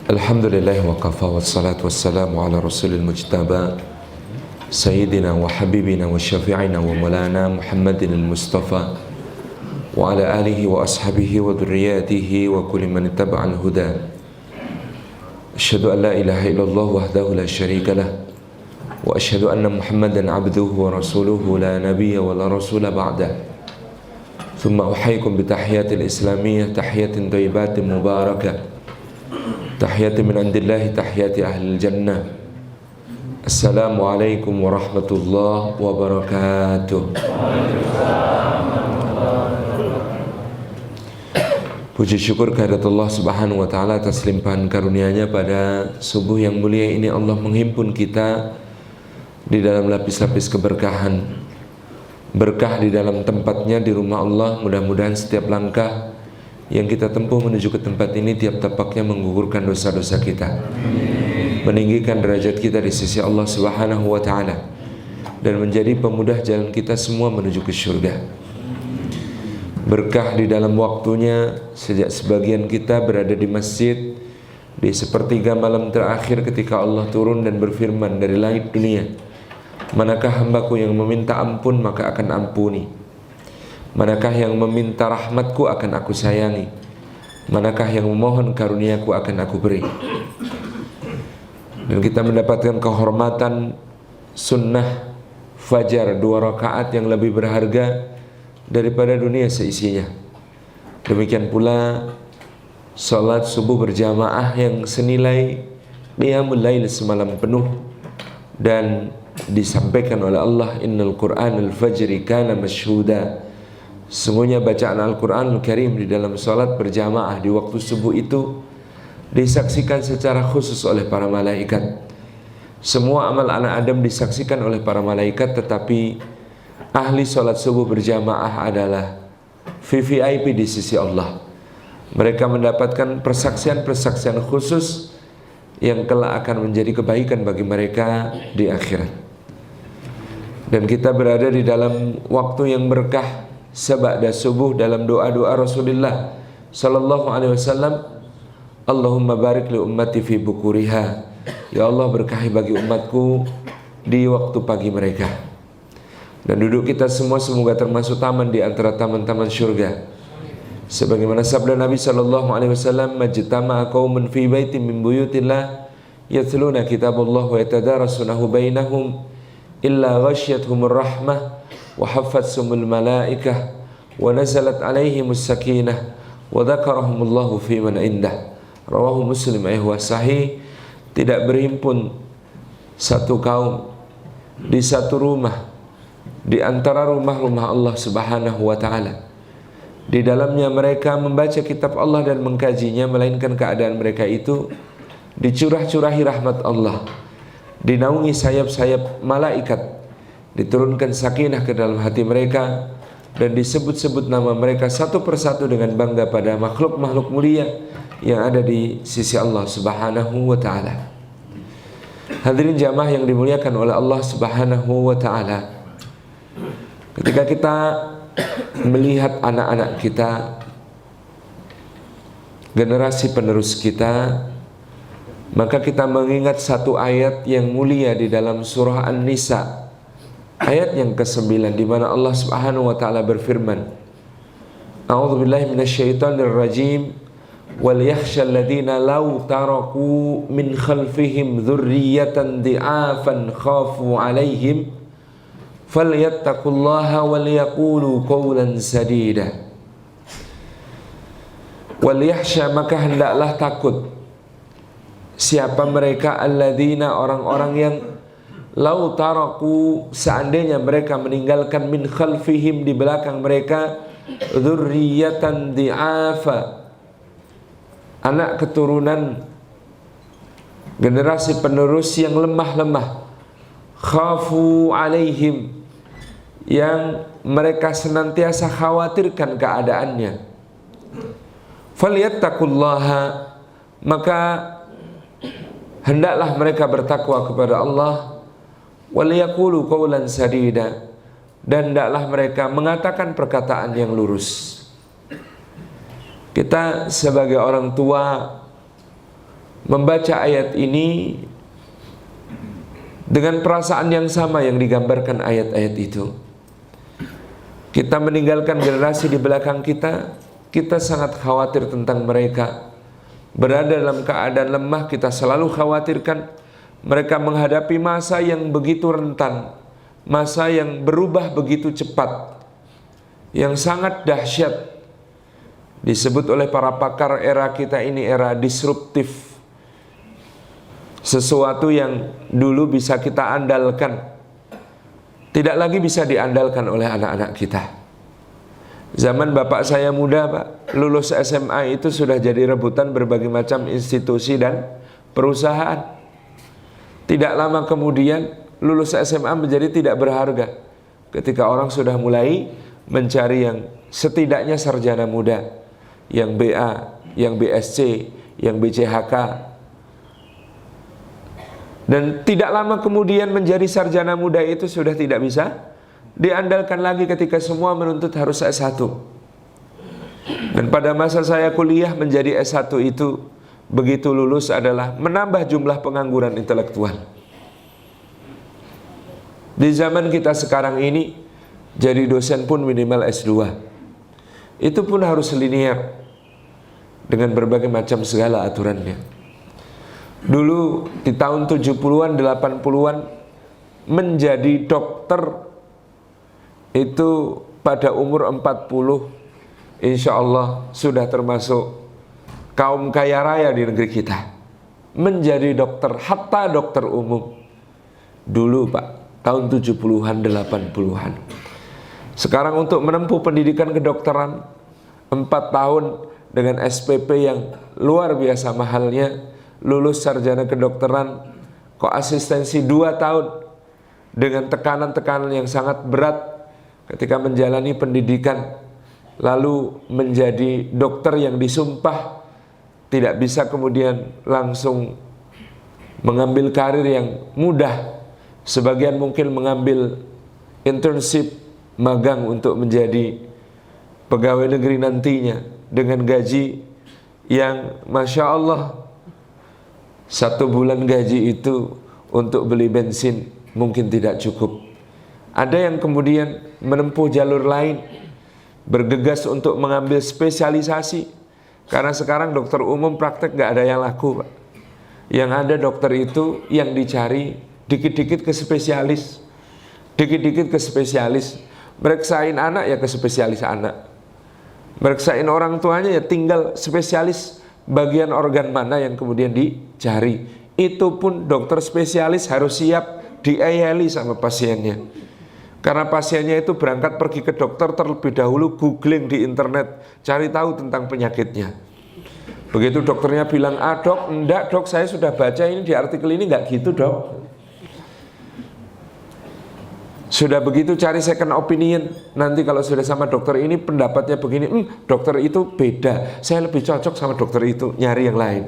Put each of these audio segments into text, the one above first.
Alhamdulillah wa kafa wassalatu wassalamu ala rasulil mujtaba Sayyidina wa habibina wa syafi'ina wa mulana Muhammadin al-Mustafa wa ala alihi wa ashabihi wa dhurriyatihi wa kulli man ittaba'al huda. Asyhadu an la ilaha illallah wahdahu la syarika lah wa asyhadu anna Muhammadan abduhu wa rasuluhu la nabiyya wa la rasula ba'dah. Thumma uhayyikum bi tahiyatil islamiyyah tahiyatin thayyibatin mubarakah. Tahiyati min indillahi tahiyati ahlil jannah. Assalamualaikum warahmatullahi wabarakatuh. Puji syukur kehadirat Allah subhanahu wa ta'ala atas limpahan karunia-Nya pada subuh yang mulia ini. Allah menghimpun kita di dalam lapis-lapis keberkahan, berkah di dalam tempatnya di rumah Allah. Mudah-mudahan setiap langkah yang kita tempuh menuju ke tempat ini, tiap tapaknya menggugurkan dosa-dosa kita, meninggikan derajat kita di sisi Allah subhanahu wa ta'ala, dan menjadi pemudah jalan kita semua menuju ke surga. Berkah di dalam waktunya, sejak sebagian kita berada di masjid di sepertiga malam terakhir ketika Allah turun dan berfirman dari langit dunia, manakah hambaku yang meminta ampun maka akan ampuni, manakah yang meminta rahmatku akan aku sayangi, manakah yang memohon karuniaku akan aku beri. Dan kita mendapatkan kehormatan sunnah fajar 2 rakaat yang lebih berharga daripada dunia seisinya. Demikian pula salat subuh berjamaah yang senilai qiyamul lail semalam penuh, dan disampaikan oleh Allah, innal qur'anal fajri kana masyhuda. Semuanya bacaan Al-Quranul Karim di dalam salat berjamaah di waktu subuh itu disaksikan secara khusus oleh para malaikat. Semua amal anak Adam disaksikan oleh para malaikat, tetapi ahli salat subuh berjamaah adalah VVIP di sisi Allah. Mereka mendapatkan persaksian-persaksian khusus yang kelak akan menjadi kebaikan bagi mereka di akhirat. Dan kita berada di dalam waktu yang berkah seba'da subuh dalam doa-doa Rasulullah sallallahu alaihi wasallam. Allahumma barik li ummati fi bukuriha. Ya Allah, berkahi bagi umatku di waktu pagi mereka. Dan duduk kita semua semoga termasuk taman di antara taman-taman syurga. Sebagaimana sabda Nabi sallallahu alaihi wasallam, majtama'a qaumun fi baitin min buyutillah yatluna kitabullah wa yatadarasunahu bainahum illa ghasyiyatuhumur rahmah wa haffatsumul malaikah wa nazalat alaihimus sakinah wa dzakarahumullahu fi man indah. Rawahu Muslim. Sahih. Tidak berhimpun satu kaum di satu rumah di antara rumah-rumah Allah subhanahu wa ta'ala, di dalamnya mereka membaca kitab Allah dan mengkajinya, melainkan keadaan mereka itu dicurah-curahi rahmat Allah, dinaungi sayap-sayap malaikat, diturunkan sakinah ke dalam hati mereka, dan disebut-sebut nama mereka satu persatu dengan bangga pada makhluk-makhluk mulia yang ada di sisi Allah subhanahu wa ta'ala. Hadirin jamaah yang dimuliakan oleh Allah subhanahu wa ta'ala, ketika kita melihat anak-anak kita, generasi penerus kita, maka kita mengingat satu ayat yang mulia di dalam surah An-Nisa, ayat yang ke-9, di mana Allah Subhanahu wa taala berfirman, A'udzubillahi minasyaitonir rajim, wal yakhshal ladzina law taraku min khalfihim dzurriyyatan dhi'afan khafu 'alaihim falyattaqullaha wal yaqulu qawlan sadida. Wal yakhsha, maka hendaklah takut siapa mereka, alladzina, orang-orang yang lau taraku, seandainya mereka meninggalkan, min khalfihim, di belakang mereka, dzurriyyatan dhi'afa, anak keturunan, generasi penerus yang lemah-lemah, khafu alaihim, yang mereka senantiasa khawatirkan keadaannya, falyattaqullaha, maka hendaklah mereka bertakwa kepada Allah, waliyaqulu qawlan sadida, dan hendaklah mereka mengatakan perkataan yang lurus. Kita sebagai orang tua membaca ayat ini dengan perasaan yang sama yang digambarkan ayat-ayat itu. Kita meninggalkan generasi di belakang kita, kita sangat khawatir tentang mereka. Berada dalam keadaan lemah, kita selalu khawatirkan mereka menghadapi masa yang begitu rentan, masa yang berubah begitu cepat, yang sangat dahsyat. Disebut oleh para pakar era kita ini era disruptif. Sesuatu yang dulu bisa kita andalkan, tidak lagi bisa diandalkan oleh anak-anak kita. Zaman bapak saya muda, Pak, lulus SMA itu sudah jadi rebutan berbagai macam institusi dan perusahaan. Tidak lama kemudian lulus SMA menjadi tidak berharga ketika orang sudah mulai mencari yang setidaknya sarjana muda, yang BA, yang BSc, yang BCHK. Dan tidak lama kemudian menjadi sarjana muda itu sudah tidak bisa diandalkan lagi ketika semua menuntut harus S1. Dan pada masa saya kuliah menjadi S1 itu, begitu lulus adalah menambah jumlah pengangguran intelektual. Di zaman kita sekarang ini, jadi dosen pun minimal S2. Itu pun harus linear dengan berbagai macam segala aturannya. Dulu di tahun 70-an, 80-an menjadi dokter itu pada umur 40 insya Allah sudah termasuk kaum kaya raya di negeri kita. Menjadi dokter, hatta dokter umum. Dulu Pak, tahun 70-an, 80-an. Sekarang untuk menempuh pendidikan kedokteran 4 tahun dengan SPP yang luar biasa mahalnya, lulus sarjana kedokteran, kok asistensi 2 tahun dengan tekanan-tekanan yang sangat berat ketika menjalani pendidikan, lalu menjadi dokter yang disumpah tidak bisa kemudian langsung mengambil karir yang mudah. Sebagian mungkin mengambil internship, magang untuk menjadi pegawai negeri nantinya dengan gaji yang Masya Allah, 1 bulan gaji itu untuk beli bensin mungkin tidak cukup. Ada yang kemudian menempuh jalur lain, bergegas untuk mengambil spesialisasi. Karena sekarang dokter umum praktek gak ada yang laku, Pak. Yang ada dokter itu yang dicari dikit-dikit ke spesialis, dikit-dikit ke spesialis. Meriksain anak ya ke spesialis anak, meriksain orang tuanya ya tinggal spesialis bagian organ mana yang kemudian dicari. Itu pun dokter spesialis harus siap diayali sama pasiennya. Karena pasiennya itu berangkat pergi ke dokter terlebih dahulu googling di internet, cari tahu tentang penyakitnya. Begitu dokternya bilang, ah dok, enggak dok, saya sudah baca ini di artikel ini, enggak gitu dok. Sudah begitu cari second opinion, nanti kalau sudah sama dokter ini pendapatnya begini, dokter itu beda, saya lebih cocok sama dokter itu, nyari yang lain.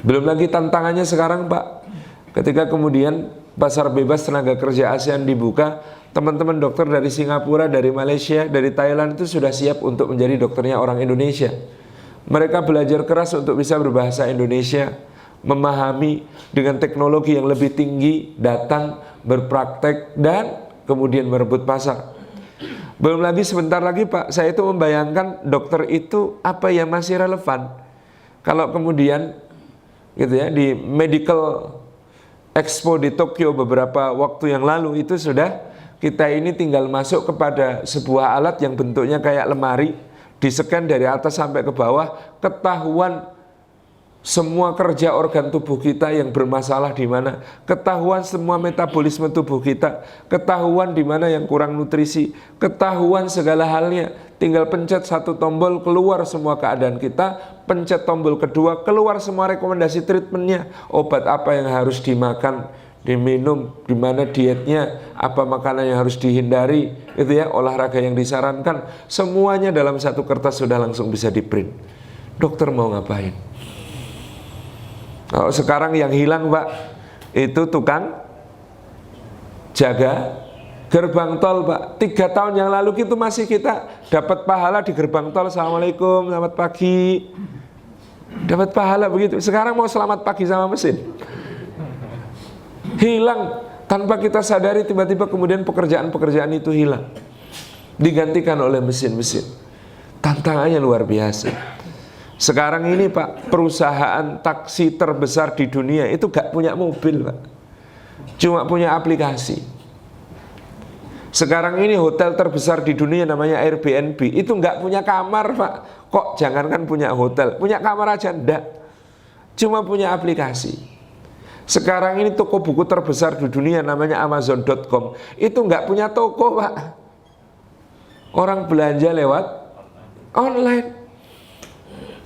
Belum lagi tantangannya sekarang Pak, ketika kemudian pasar bebas tenaga kerja ASEAN dibuka, teman-teman dokter dari Singapura, dari Malaysia, dari Thailand itu sudah siap untuk menjadi dokternya orang Indonesia. Mereka belajar keras untuk bisa berbahasa Indonesia, memahami dengan teknologi yang lebih tinggi, datang, berpraktek, dan kemudian merebut pasar. Belum lagi sebentar lagi Pak, saya itu membayangkan dokter itu apa yang masih relevan. Kalau kemudian gitu ya, di Medical Expo di Tokyo beberapa waktu yang lalu itu sudah kita ini tinggal masuk kepada sebuah alat yang bentuknya kayak lemari, di-scan dari atas sampai ke bawah, ketahuan semua kerja organ tubuh kita yang bermasalah di mana, ketahuan semua metabolisme tubuh kita, ketahuan di mana yang kurang nutrisi, ketahuan segala halnya. Tinggal pencet 1 tombol, keluar semua keadaan kita, pencet tombol kedua, keluar semua rekomendasi treatmentnya, obat apa yang harus dimakan, diminum, di mana dietnya, apa makanan yang harus dihindari, itu ya, olahraga yang disarankan, semuanya dalam satu kertas sudah langsung bisa di print. Dokter mau ngapain? Kalau sekarang yang hilang Pak, itu tukang jaga gerbang tol Pak. 3 tahun yang lalu itu masih kita dapat pahala di gerbang tol. Assalamualaikum, selamat pagi. Dapat pahala begitu. Sekarang mau selamat pagi sama mesin. Hilang tanpa kita sadari, tiba-tiba kemudian pekerjaan-pekerjaan itu hilang, digantikan oleh mesin-mesin. Tantangannya luar biasa. Sekarang ini Pak, perusahaan taksi terbesar di dunia itu gak punya mobil Pak, cuma punya aplikasi. Sekarang ini hotel terbesar di dunia namanya Airbnb itu nggak punya kamar Pak. Kok jangankan punya hotel, punya kamar aja ndak, cuma punya aplikasi. Sekarang ini toko buku terbesar di dunia namanya Amazon.com itu nggak punya toko Pak. Orang belanja lewat online.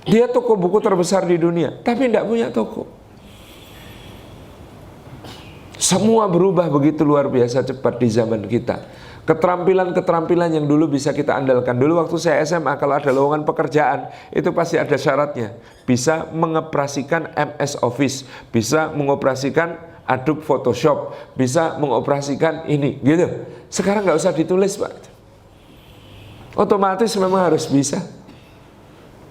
Dia toko buku terbesar di dunia tapi nggak punya toko. Semua berubah begitu luar biasa cepat di zaman kita. Keterampilan-keterampilan yang dulu bisa kita andalkan. Dulu waktu saya SMA, kalau ada lowongan pekerjaan, itu pasti ada syaratnya. Bisa mengoperasikan MS Office, bisa mengoperasikan Adobe Photoshop, bisa mengoperasikan ini, gitu. Sekarang nggak usah ditulis Pak. Otomatis memang harus bisa.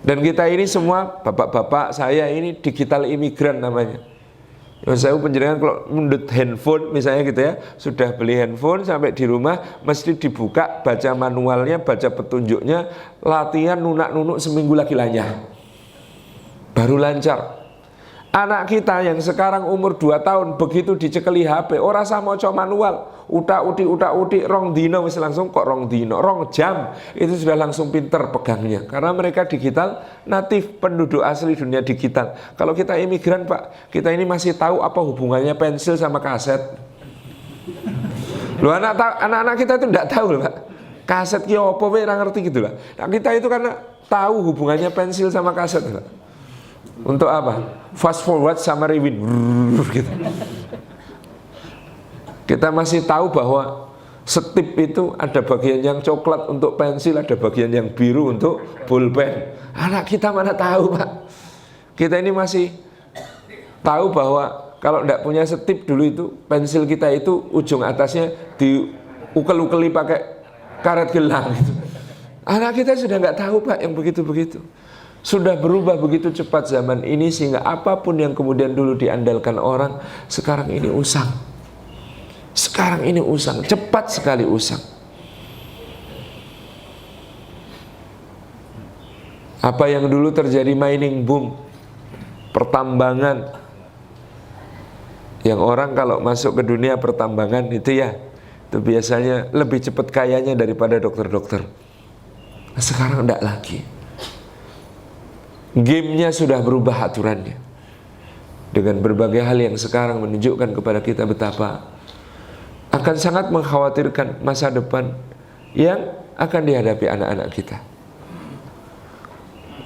Dan kita ini semua, bapak-bapak saya ini digital imigran namanya. Saya penjenengan kalau mundut handphone misalnya gitu ya, sudah beli handphone sampai di rumah mesti dibuka, baca manualnya, baca petunjuknya, latihan nunak-nunuk seminggu lagi lanyah, baru lancar. Anak kita yang sekarang umur 2 tahun begitu dicekeli HP, ora sah maca manual, utak-utik rong dino wis langsung, kok rong dino, rong jam itu sudah langsung pinter pegangnya. Karena mereka digital, natif, penduduk asli dunia digital. Kalau kita imigran Pak, kita ini masih tahu apa hubungannya pensil sama kaset. Loh, anak-anak kita itu enggak tahu loh Pak. Kaset ki opo wae ora ngerti gitu lah. Nah, kita itu karena tahu hubungannya pensil sama kaset Pak. Untuk apa? Fast forward sama rewind gitu. Kita masih tahu bahwa setip itu ada bagian yang coklat untuk pensil, ada bagian yang biru untuk pulpen. Anak kita mana tahu Pak. Kita ini masih tahu bahwa kalau tidak punya setip dulu itu, pensil kita itu ujung atasnya diukel-ukeli pakai karet gelang gitu. Anak kita sudah nggak tahu Pak yang begitu-begitu. Sudah berubah begitu cepat zaman ini sehingga apapun yang kemudian dulu diandalkan orang, sekarang ini usang. Sekarang ini usang, cepat sekali usang. Apa yang dulu terjadi mining boom, pertambangan, yang orang kalau masuk ke dunia pertambangan itu ya, itu biasanya lebih cepat kayanya daripada dokter-dokter. Nah, sekarang enggak lagi. Gamenya sudah berubah aturannya. Dengan berbagai hal yang sekarang menunjukkan kepada kita betapa akan sangat mengkhawatirkan masa depan yang akan dihadapi anak-anak kita.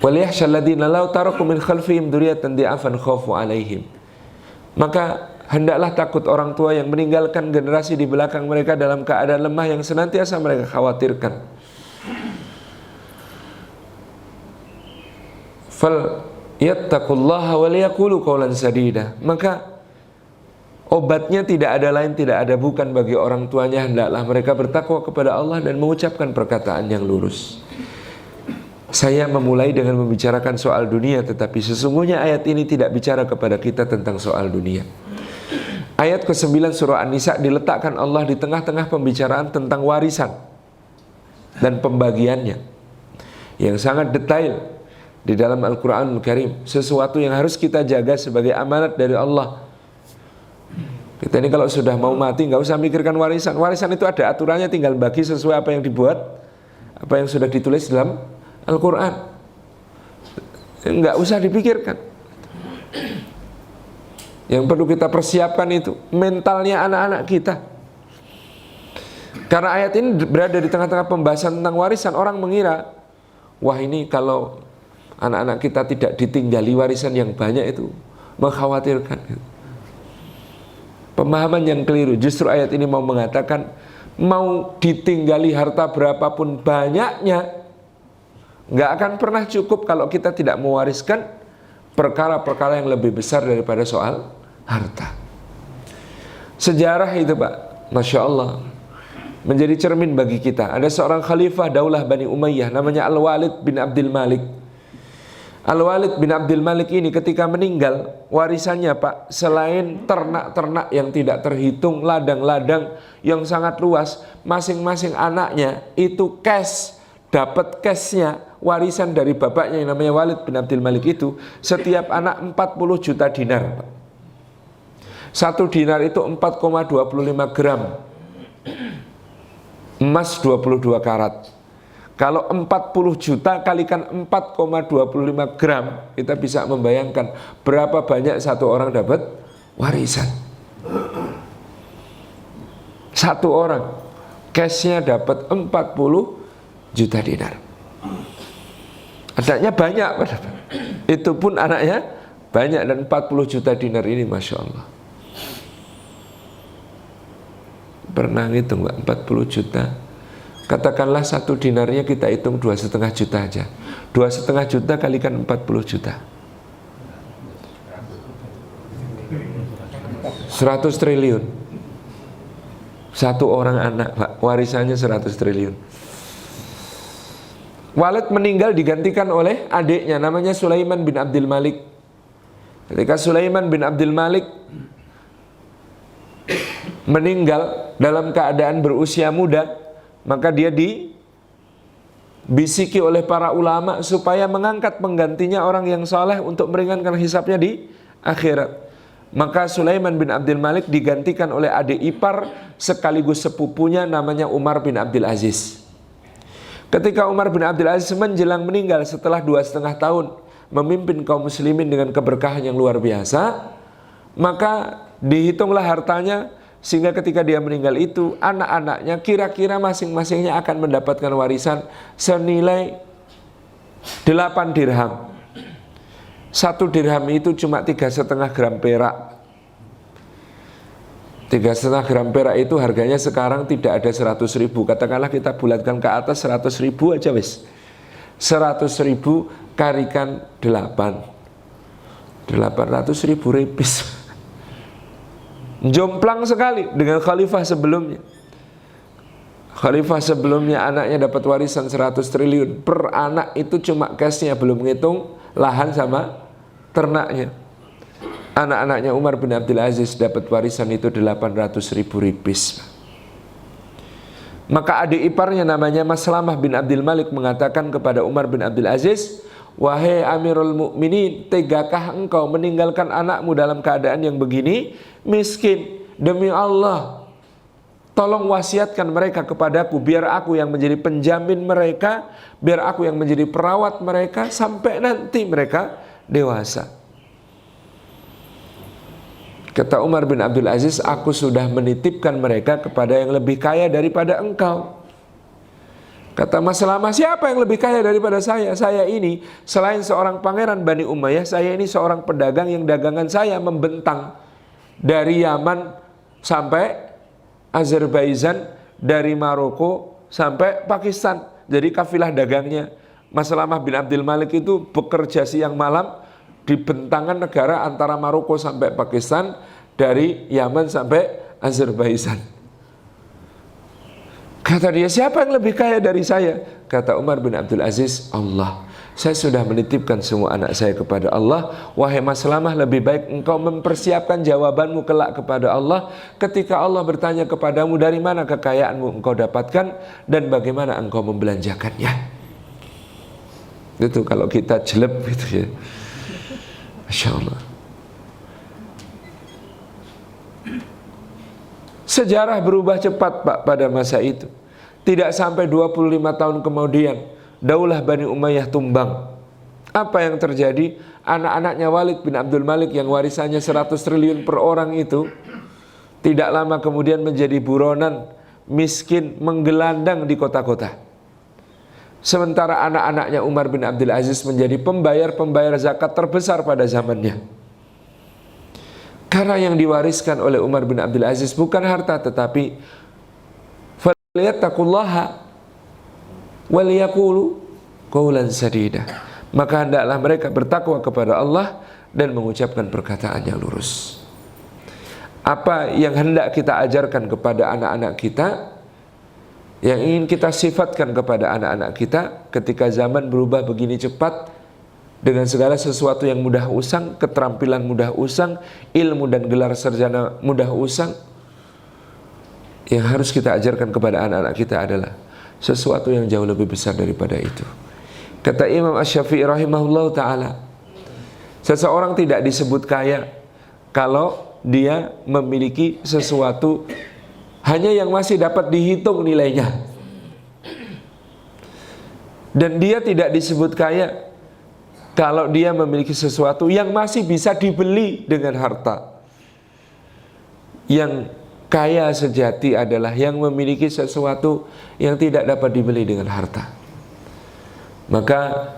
وَلْيَخْشَى الَّذِينَ لَوْ تَرَكُوا مِنْ خَلْفِهِمْ ذُرِّيَّةً ضِعَافًا خَافُوا عَلَيْهِمْ. Maka hendaklah takut orang tua yang meninggalkan generasi di belakang mereka dalam keadaan lemah yang senantiasa mereka khawatirkan. Fal yattaqullaha wa liyaqulu qawlan sadida. Maka obatnya tidak ada lain, tidak ada bukan bagi orang tuanya, hendaklah mereka bertakwa kepada Allah dan mengucapkan perkataan yang lurus. Saya memulai dengan membicarakan soal dunia, tetapi sesungguhnya ayat ini tidak bicara kepada kita tentang soal dunia. Ayat ke-9 surah An-Nisa diletakkan Allah di tengah-tengah pembicaraan tentang warisan dan pembagiannya yang sangat detail di dalam Al-Quranul Karim. Sesuatu yang harus kita jaga sebagai amanat dari Allah. Kita ini kalau sudah mau mati nggak usah mikirkan warisan. Warisan itu ada aturannya, tinggal bagi sesuai apa yang dibuat, apa yang sudah ditulis dalam Al-Quran. Nggak usah dipikirkan. Yang perlu kita persiapkan itu mentalnya anak-anak kita. Karena ayat ini berada di tengah-tengah pembahasan tentang warisan, orang mengira, wah ini kalau anak-anak kita tidak ditinggali warisan yang banyak itu mengkhawatirkan. Pemahaman yang keliru. Justru ayat ini mau mengatakan, mau ditinggali harta berapapun banyaknya, nggak akan pernah cukup kalau kita tidak mewariskan perkara-perkara yang lebih besar daripada soal harta. Sejarah itu Pak, Masya Allah, menjadi cermin bagi kita. Ada seorang khalifah daulah Bani Umayyah namanya Al-Walid bin Abdul Malik. Al-Walid bin Abdul Malik ini ketika meninggal, warisannya Pak, selain ternak-ternak yang tidak terhitung, ladang-ladang yang sangat luas, masing-masing anaknya itu dapat cashnya, warisan dari bapaknya yang namanya Walid bin Abdul Malik itu, setiap anak 40 juta dinar Pak. 1 dinar itu 4,25 gram emas 22 karat. Kalau 40 juta kalikan 4,25 gram, kita bisa membayangkan berapa banyak satu orang dapat warisan. Satu orang cashnya dapat 40 juta dinar. Anaknya banyak, itu pun anaknya banyak, dan 40 juta dinar ini Masya Allah. Pernah ngitung Mbak, 40 juta. Katakanlah 1 dinarnya kita hitung 2,5 juta aja. 2,5 juta kalikan 40 juta. 100 triliun. Satu orang anak Pak, warisannya 100 triliun. Walid meninggal digantikan oleh adiknya namanya Sulaiman bin Abdul Malik. Ketika Sulaiman bin Abdul Malik meninggal dalam keadaan berusia muda, maka dia dibisiki oleh para ulama supaya mengangkat penggantinya orang yang saleh untuk meringankan hisabnya di akhirat. Maka Sulaiman bin Abdul Malik digantikan oleh adik ipar sekaligus sepupunya namanya Umar bin Abdul Aziz. Ketika Umar bin Abdul Aziz menjelang meninggal setelah 2,5 tahun memimpin kaum muslimin dengan keberkahan yang luar biasa, maka dihitunglah hartanya, sehingga ketika dia meninggal itu anak-anaknya kira-kira masing-masingnya akan mendapatkan warisan senilai 8 dirham. 1 dirham itu cuma 3,5 gram perak. 3,5 gram perak itu harganya sekarang tidak ada 100.000. Katakanlah kita bulatkan ke atas 100.000 aja wis. 100.000 kalikan 8. 800.000 ripis. Jomplang sekali dengan khalifah sebelumnya. Khalifah sebelumnya anaknya dapat warisan 100 triliun. Per anak itu cuma cashnya, belum menghitung lahan sama ternaknya. Anak-anaknya Umar bin Abdul Aziz dapat warisan itu 800.000 ripis. Maka adik iparnya namanya Maslamah bin Abdul Malik mengatakan kepada Umar bin Abdul Aziz, "Wahai Amirul Mukminin, tegakah engkau meninggalkan anakmu dalam keadaan yang begini, miskin? Demi Allah, tolong wasiatkan mereka kepadaku, biar aku yang menjadi penjamin mereka, biar aku yang menjadi perawat mereka sampai nanti mereka dewasa." Kata Umar bin Abdul Aziz, "Aku sudah menitipkan mereka kepada yang lebih kaya daripada engkau." Kata Maslamah, "Siapa yang lebih kaya daripada saya? Saya ini selain seorang pangeran Bani Umayyah, saya ini seorang pedagang yang dagangan saya membentang dari Yaman sampai Azerbaijan, dari Maroko sampai Pakistan. Jadi kafilah dagangnya Maslamah bin Abdul Malik itu bekerja siang malam di bentangan negara antara Maroko sampai Pakistan, dari Yaman sampai Azerbaijan." Kata dia, "Siapa yang lebih kaya dari saya?" Kata Umar bin Abdul Aziz, "Allah. Saya sudah menitipkan semua anak saya kepada Allah. Wahai Maslamah, lebih baik engkau mempersiapkan jawabanmu kelak kepada Allah ketika Allah bertanya kepadamu, dari mana kekayaanmu engkau dapatkan dan bagaimana engkau membelanjakannya." Itu kalau kita jelek gitu ya. Masya Allah. Sejarah berubah cepat Pak pada masa itu. Tidak sampai 25 tahun kemudian Daulah Bani Umayyah tumbang. Apa yang terjadi? Anak-anaknya Walid bin Abdul Malik yang warisannya 100 triliun per orang itu tidak lama kemudian menjadi buronan, miskin, menggelandang di kota-kota. Sementara anak-anaknya Umar bin Abdul Aziz menjadi pembayar zakat terbesar pada zamannya. Karena yang diwariskan oleh Umar bin Abdul Aziz bukan harta, tetapi falyattaqullaha waliyaqulu qawlan sadida. Maka hendaklah mereka bertakwa kepada Allah dan mengucapkan perkataan yang lurus. Apa yang hendak kita ajarkan kepada anak-anak kita, yang ingin kita sifatkan kepada anak-anak kita ketika zaman berubah begini cepat, dengan segala sesuatu yang mudah usang, keterampilan mudah usang, ilmu dan gelar sarjana mudah usang. Yang harus kita ajarkan kepada anak-anak kita adalah sesuatu yang jauh lebih besar daripada itu. Kata Imam Asy-Syafi'i rahimahullah ta'ala, seseorang tidak disebut kaya kalau dia memiliki sesuatu hanya yang masih dapat dihitung nilainya. Dan dia tidak disebut kaya kalau dia memiliki sesuatu yang masih bisa dibeli dengan harta. Yang kaya sejati adalah yang memiliki sesuatu yang tidak dapat dibeli dengan harta. Maka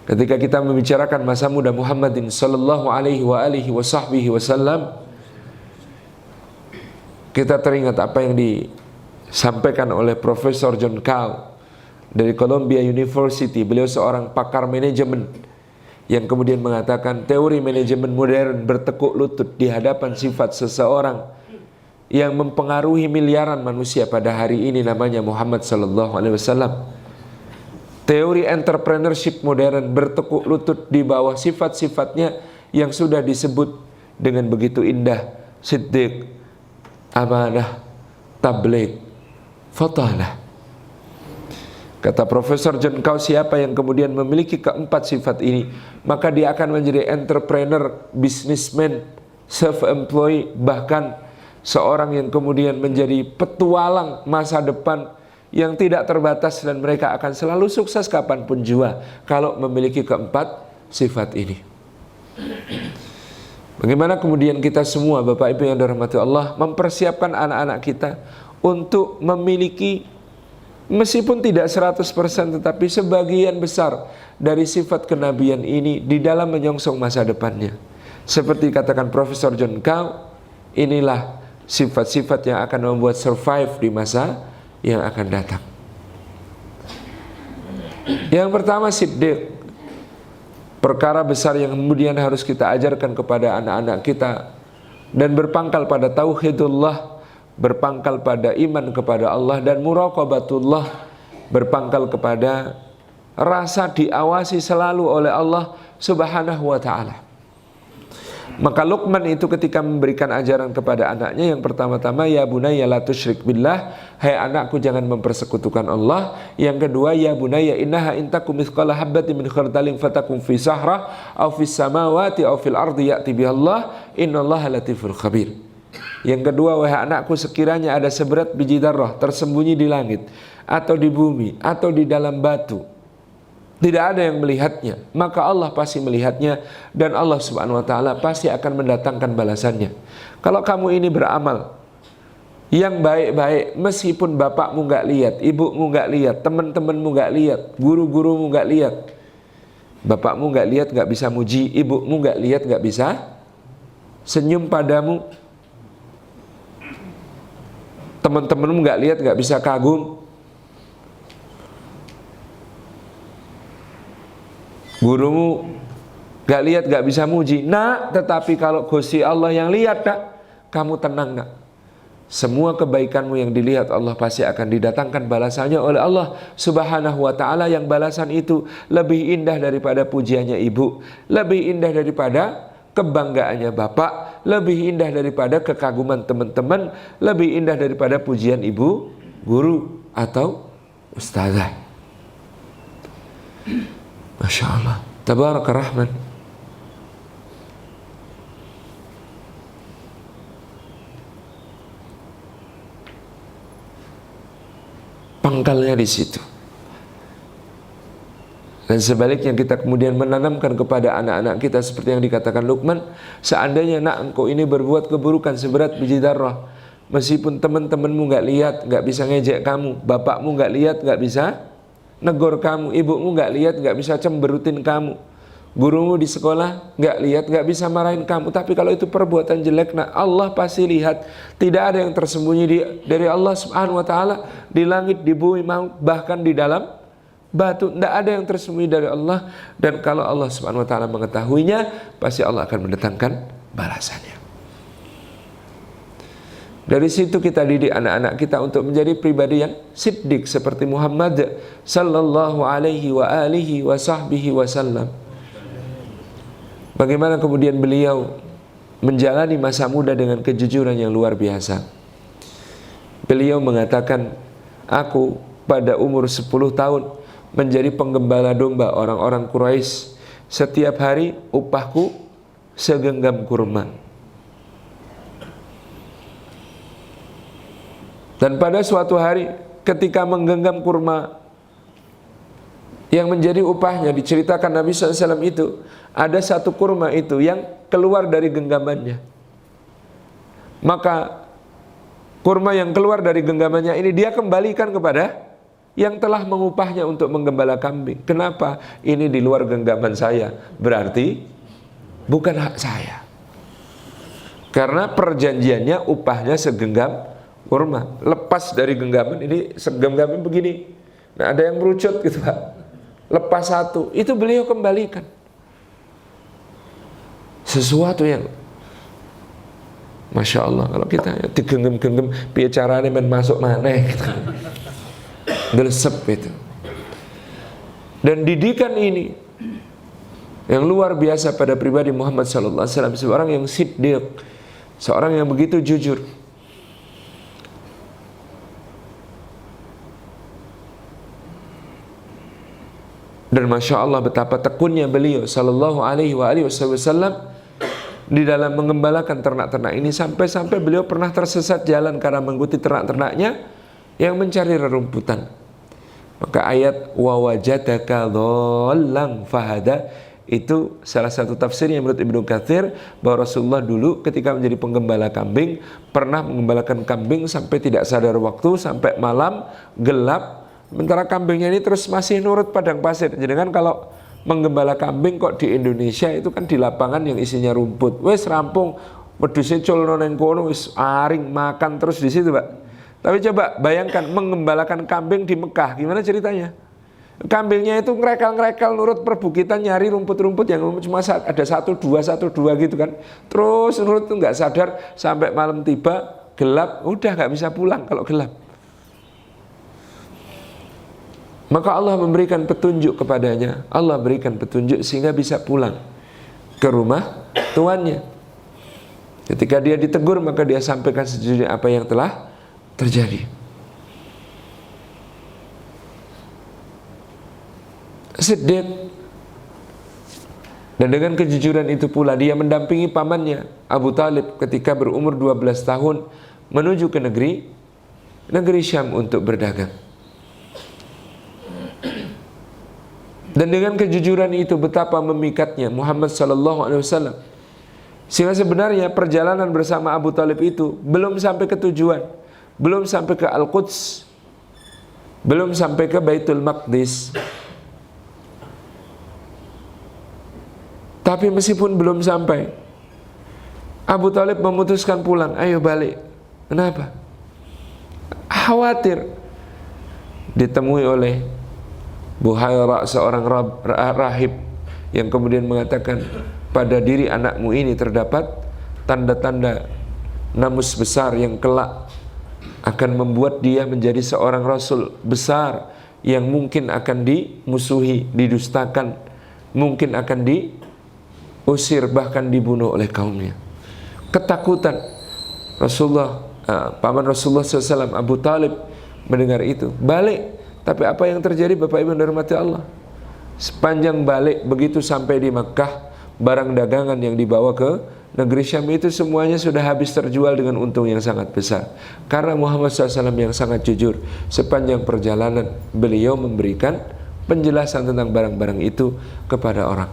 ketika kita membicarakan masa muda Muhammadin sallallahu alaihi wasallam, kita teringat apa yang disampaikan oleh Profesor John Cao dari Columbia University. Beliau seorang pakar manajemen yang kemudian mengatakan teori manajemen modern bertekuk lutut di hadapan sifat seseorang yang mempengaruhi miliaran manusia pada hari ini, namanya Muhammad sallallahu alaihi wasallam. Teori entrepreneurship modern bertekuk lutut di bawah sifat-sifatnya yang sudah disebut dengan begitu indah: siddiq, amanah, tabligh, fatanah. Kata Profesor John Cao, siapa yang kemudian memiliki keempat sifat ini, maka dia akan menjadi entrepreneur, businessman, self-employed, bahkan seorang yang kemudian menjadi petualang masa depan yang tidak terbatas, dan mereka akan selalu sukses kapanpun jua kalau memiliki keempat sifat ini. Bagaimana kemudian kita semua, Bapak Ibu yang dirahmati Allah, mempersiapkan anak-anak kita untuk memiliki, meskipun tidak 100%, tetapi sebagian besar dari sifat kenabian ini di dalam menyongsong masa depannya. Seperti katakan Profesor John Cao, inilah sifat-sifat yang akan membuat survive di masa yang akan datang. Yang pertama, siddiq. Perkara besar yang kemudian harus kita ajarkan kepada anak-anak kita, dan berpangkal pada tauhidullah, berpangkal pada iman kepada Allah, dan muraqabatullah, berpangkal kepada rasa diawasi selalu oleh Allah subhanahu wa ta'ala. Maka Luqman itu ketika memberikan ajaran kepada anaknya, yang pertama-tama, ya bunayya la tusyrik billah, hai anakku jangan mempersekutukan Allah. Yang kedua, ya bunayya innaha intakum mithqala habbatin min khardalin fatakum fi sahrah aw fis samawati aw fil ardi ya'ti bihallah innallaha latiful khabir. Yang kedua, wahai anakku, sekiranya ada seberat biji darah tersembunyi di langit atau di bumi atau di dalam batu, tidak ada yang melihatnya, maka Allah pasti melihatnya, dan Allah subhanahu wa ta'ala pasti akan mendatangkan balasannya. Kalau kamu ini beramal yang baik-baik, meskipun bapakmu gak lihat, ibumu gak lihat, teman-temanmu gak lihat, guru-gurumu gak lihat, bapakmu gak lihat gak bisa muji, ibumu gak lihat gak bisa senyum padamu, teman-temanmu gak lihat gak bisa kagum, gurumu gak lihat gak bisa muji, nak, tetapi kalau Gusti Allah yang lihat, nak, kamu tenang, nak. Semua kebaikanmu yang dilihat Allah pasti akan didatangkan balasannya oleh Allah subhanahu wa ta'ala, yang balasan itu lebih indah daripada pujiannya ibu, lebih indah daripada kebanggaannya bapak, lebih indah daripada kekaguman teman-teman, lebih indah daripada pujian ibu, guru, atau ustazah. Masya Allah, tabaraka rahman. Pangkalnya di situ. Dan sebaliknya kita kemudian menanamkan kepada anak-anak kita seperti yang dikatakan Luqman, seandainya nak engkau ini berbuat keburukan seberat biji darah, meskipun teman-temanmu gak lihat, gak bisa ngejek kamu, bapakmu gak lihat, gak bisa negor kamu, ibumu gak lihat, gak bisa cemberutin kamu, gurumu di sekolah gak lihat, gak bisa marahin kamu, tapi kalau itu perbuatan jelek, nah Allah pasti lihat. Tidak ada yang tersembunyi dari Allah subhanahu wa ta'ala, di langit, di bumi, bahkan di dalam batu, tidak ada yang tersembunyi dari Allah. Dan kalau Allah subhanahu wa ta'ala mengetahuinya, pasti Allah akan mendatangkan balasannya. Dari situ kita didik anak-anak kita untuk menjadi pribadi yang siddiq seperti Muhammad sallallahu alaihi wa alihi wa sahbihi wasallam. Bagaimana kemudian beliau menjalani masa muda dengan kejujuran yang luar biasa. Beliau mengatakan, aku pada umur 10 tahun menjadi penggembala domba orang-orang Quraisy. Setiap hari upahku segenggam kurma. Dan pada suatu hari ketika menggenggam kurma yang menjadi upahnya, diceritakan Nabi SAW itu, ada satu kurma itu yang keluar dari genggamannya. Maka kurma yang keluar dari genggamannya ini dia kembalikan kepada yang telah mengupahnya untuk menggembala kambing. Kenapa? Ini di luar genggaman saya, berarti bukan hak saya. Karena perjanjiannya upahnya segenggam kurma. Lepas dari genggaman, ini segenggaman begini. Nah, ada yang merucut gitu Pak. Lepas satu, itu beliau kembalikan. Sesuatu yang Masya Allah, kalau kita digenggam-genggam, piye carane men masuk maneh gitu. Gelesep itu. Dan didikan ini yang luar biasa pada pribadi Muhammad sallallahu alaihi wasallam, seorang yang siddiq, seorang yang begitu jujur. Dan Masya Allah betapa tekunnya beliau sallallahu alaihi wasallam di dalam mengembalakan ternak-ternak ini, sampai-sampai beliau pernah tersesat jalan karena mengikuti ternak-ternaknya yang mencari rerumputan. Maka ayat wa wajadaka dhallan fahada itu salah satu tafsir yang menurut Ibnu Katsir, bahwa Rasulullah dulu ketika menjadi penggembala kambing pernah menggembalakan kambing sampai tidak sadar waktu, sampai malam gelap. Sementara kambingnya ini terus masih nurut padang pasir. Jadi kan kalau menggembala kambing kok di Indonesia itu kan di lapangan yang isinya rumput. Wes rampung, wedhuse culno nang kono wis aring makan terus di situ, Pak. Tapi coba bayangkan menggembalakan kambing di Mekah, gimana ceritanya? Kambingnya itu ngerekal-ngerekal nurut perbukitan nyari rumput-rumput yang cuma ada satu dua gitu kan. Terus nurut itu nggak sadar sampai malam tiba gelap, udah nggak bisa pulang kalau gelap. Maka Allah memberikan petunjuk kepadanya. Allah berikan petunjuk sehingga bisa pulang ke rumah tuannya. Ketika dia ditegur, maka dia sampaikan sejujurnya apa yang telah terjadi. Siddiq. Dan dengan kejujuran itu pula dia mendampingi pamannya Abu Talib ketika berumur 12 tahun menuju ke negeri Syam untuk berdagang. Dan dengan kejujuran itu betapa memikatnya Muhammad sallallahu alaihi wasallam. Sehingga sebenarnya perjalanan bersama Abu Talib itu belum sampai ke tujuan, belum sampai ke Al-Quds, belum sampai ke Baitul Maqdis. Tapi meskipun belum sampai, Abu Talib memutuskan pulang. Ayo balik. Kenapa? Khawatir ditemui oleh Buhaira, seorang rahib yang kemudian mengatakan, pada diri anakmu ini terdapat tanda-tanda namus besar yang kelak akan membuat dia menjadi seorang rasul besar yang mungkin akan dimusuhi, didustakan, mungkin akan diusir, bahkan dibunuh oleh kaumnya. Ketakutan Rasulullah, paman Rasulullah SAW, Abu Talib mendengar itu, balik. Tapi apa yang terjadi Bapak Ibu yang dirahmati Allah? Sepanjang balik begitu sampai di Makkah, barang dagangan yang dibawa ke negeri Syam itu semuanya sudah habis terjual dengan untung yang sangat besar. Karena Muhammad SAW yang sangat jujur, sepanjang perjalanan beliau memberikan penjelasan tentang barang-barang itu kepada orang.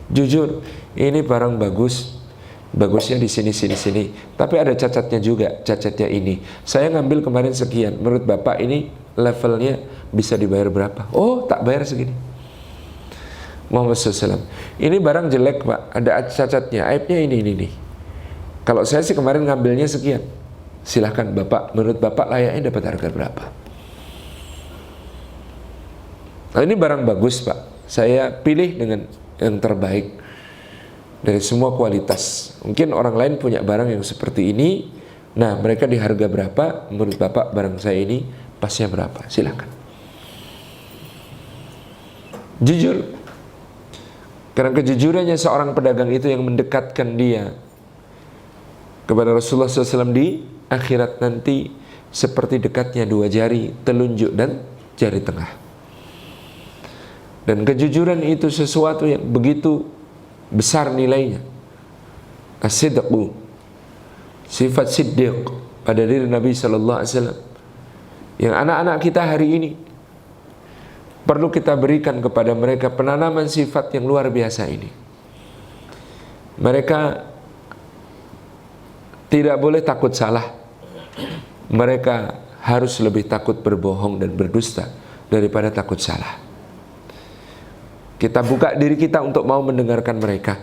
Jujur, ini barang bagus, bagusnya di sini. Tapi ada cacatnya juga, cacatnya ini. Saya ngambil kemarin sekian, menurut Bapak ini levelnya bisa dibayar berapa? Oh, tak bayar segini. Muhammad SAW, ini barang jelek Pak, ada cacatnya, aibnya ini. Kalau saya sih kemarin ngambilnya sekian. Silahkan Bapak, menurut Bapak layaknya dapat harga berapa? Nah, ini barang bagus Pak, saya pilih dengan yang terbaik dari semua kualitas. Mungkin orang lain punya barang yang seperti ini, Nah, mereka di harga berapa? Menurut Bapak, barang saya ini pasnya berapa? Silakan. Jujur. Karena kejujurannya seorang pedagang itu yang mendekatkan dia kepada Rasulullah SAW di akhirat nanti seperti dekatnya dua jari telunjuk dan jari tengah. Dan kejujuran itu sesuatu yang begitu besar nilainya. As-sidqu, sifat siddiq pada diri Nabi SAW, yang anak-anak kita hari ini perlu kita berikan kepada mereka penanaman sifat yang luar biasa ini. Mereka tidak boleh takut salah. Mereka harus lebih takut berbohong dan berdusta daripada takut salah. Kita buka diri kita untuk mau mendengarkan mereka,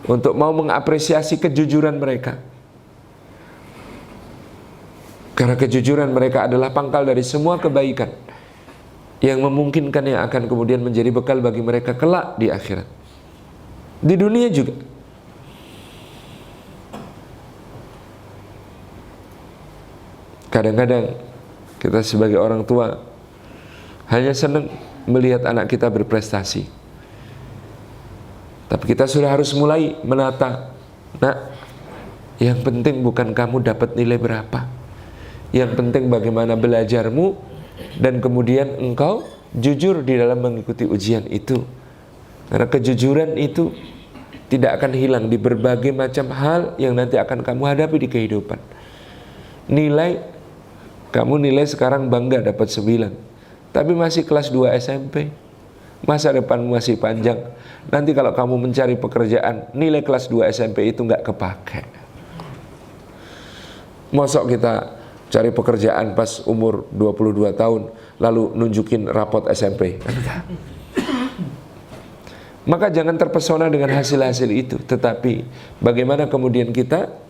untuk mau mengapresiasi kejujuran mereka. Karena kejujuran mereka adalah pangkal dari semua kebaikan yang memungkinkan yang akan kemudian menjadi bekal bagi mereka kelak di akhirat. Di dunia juga. Kadang-kadang kita sebagai orang tua hanya senang melihat anak kita berprestasi. Tapi kita sudah harus mulai menata. Nak, yang penting bukan kamu dapat nilai berapa. Yang penting bagaimana belajarmu dan kemudian engkau jujur di dalam mengikuti ujian itu. Karena kejujuran itu tidak akan hilang di berbagai macam hal yang nanti akan kamu hadapi di kehidupan. Kamu nilai sekarang bangga dapat 9, tapi masih kelas 2 SMP. Masa depanmu masih panjang. Nanti kalau kamu mencari pekerjaan, nilai kelas 2 SMP itu nggak kepake. Mosok kita cari pekerjaan pas umur 22 tahun, lalu nunjukin rapot SMP. Maka jangan terpesona dengan hasil-hasil itu, tetapi bagaimana kemudian kita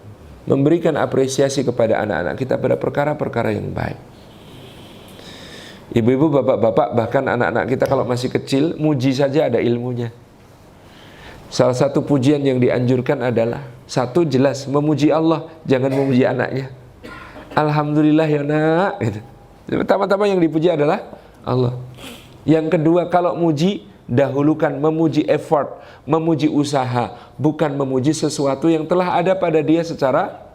memberikan apresiasi kepada anak-anak kita pada perkara-perkara yang baik. Ibu-ibu, bapak-bapak, bahkan anak-anak kita kalau masih kecil, muji saja ada ilmunya. Salah satu pujian yang dianjurkan adalah, satu, jelas memuji Allah, jangan memuji anaknya. Alhamdulillah ya nak, gitu. Pertama-tama yang dipuji adalah Allah. Yang kedua, kalau muji, dahulukan memuji effort, memuji usaha, bukan memuji sesuatu yang telah ada pada dia secara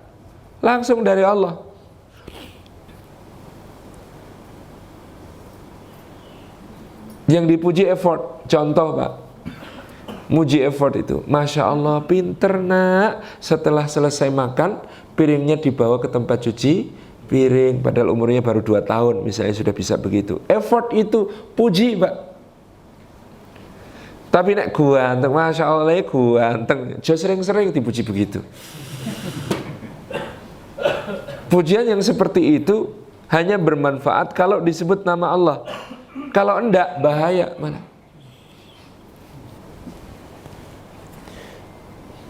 langsung dari Allah. Yang dipuji effort. Contoh Pak, muji effort itu, Masya Allah pinter nak, setelah selesai makan piringnya dibawa ke tempat cuci piring, padahal umurnya baru 2 tahun misalnya sudah bisa begitu. Effort itu puji Pak. Tapi nek ganteng, Masya Allah ganteng, jo sering-sering dipuji begitu. Pujian yang seperti itu hanya bermanfaat kalau disebut nama Allah. Kalau enggak, bahaya malah.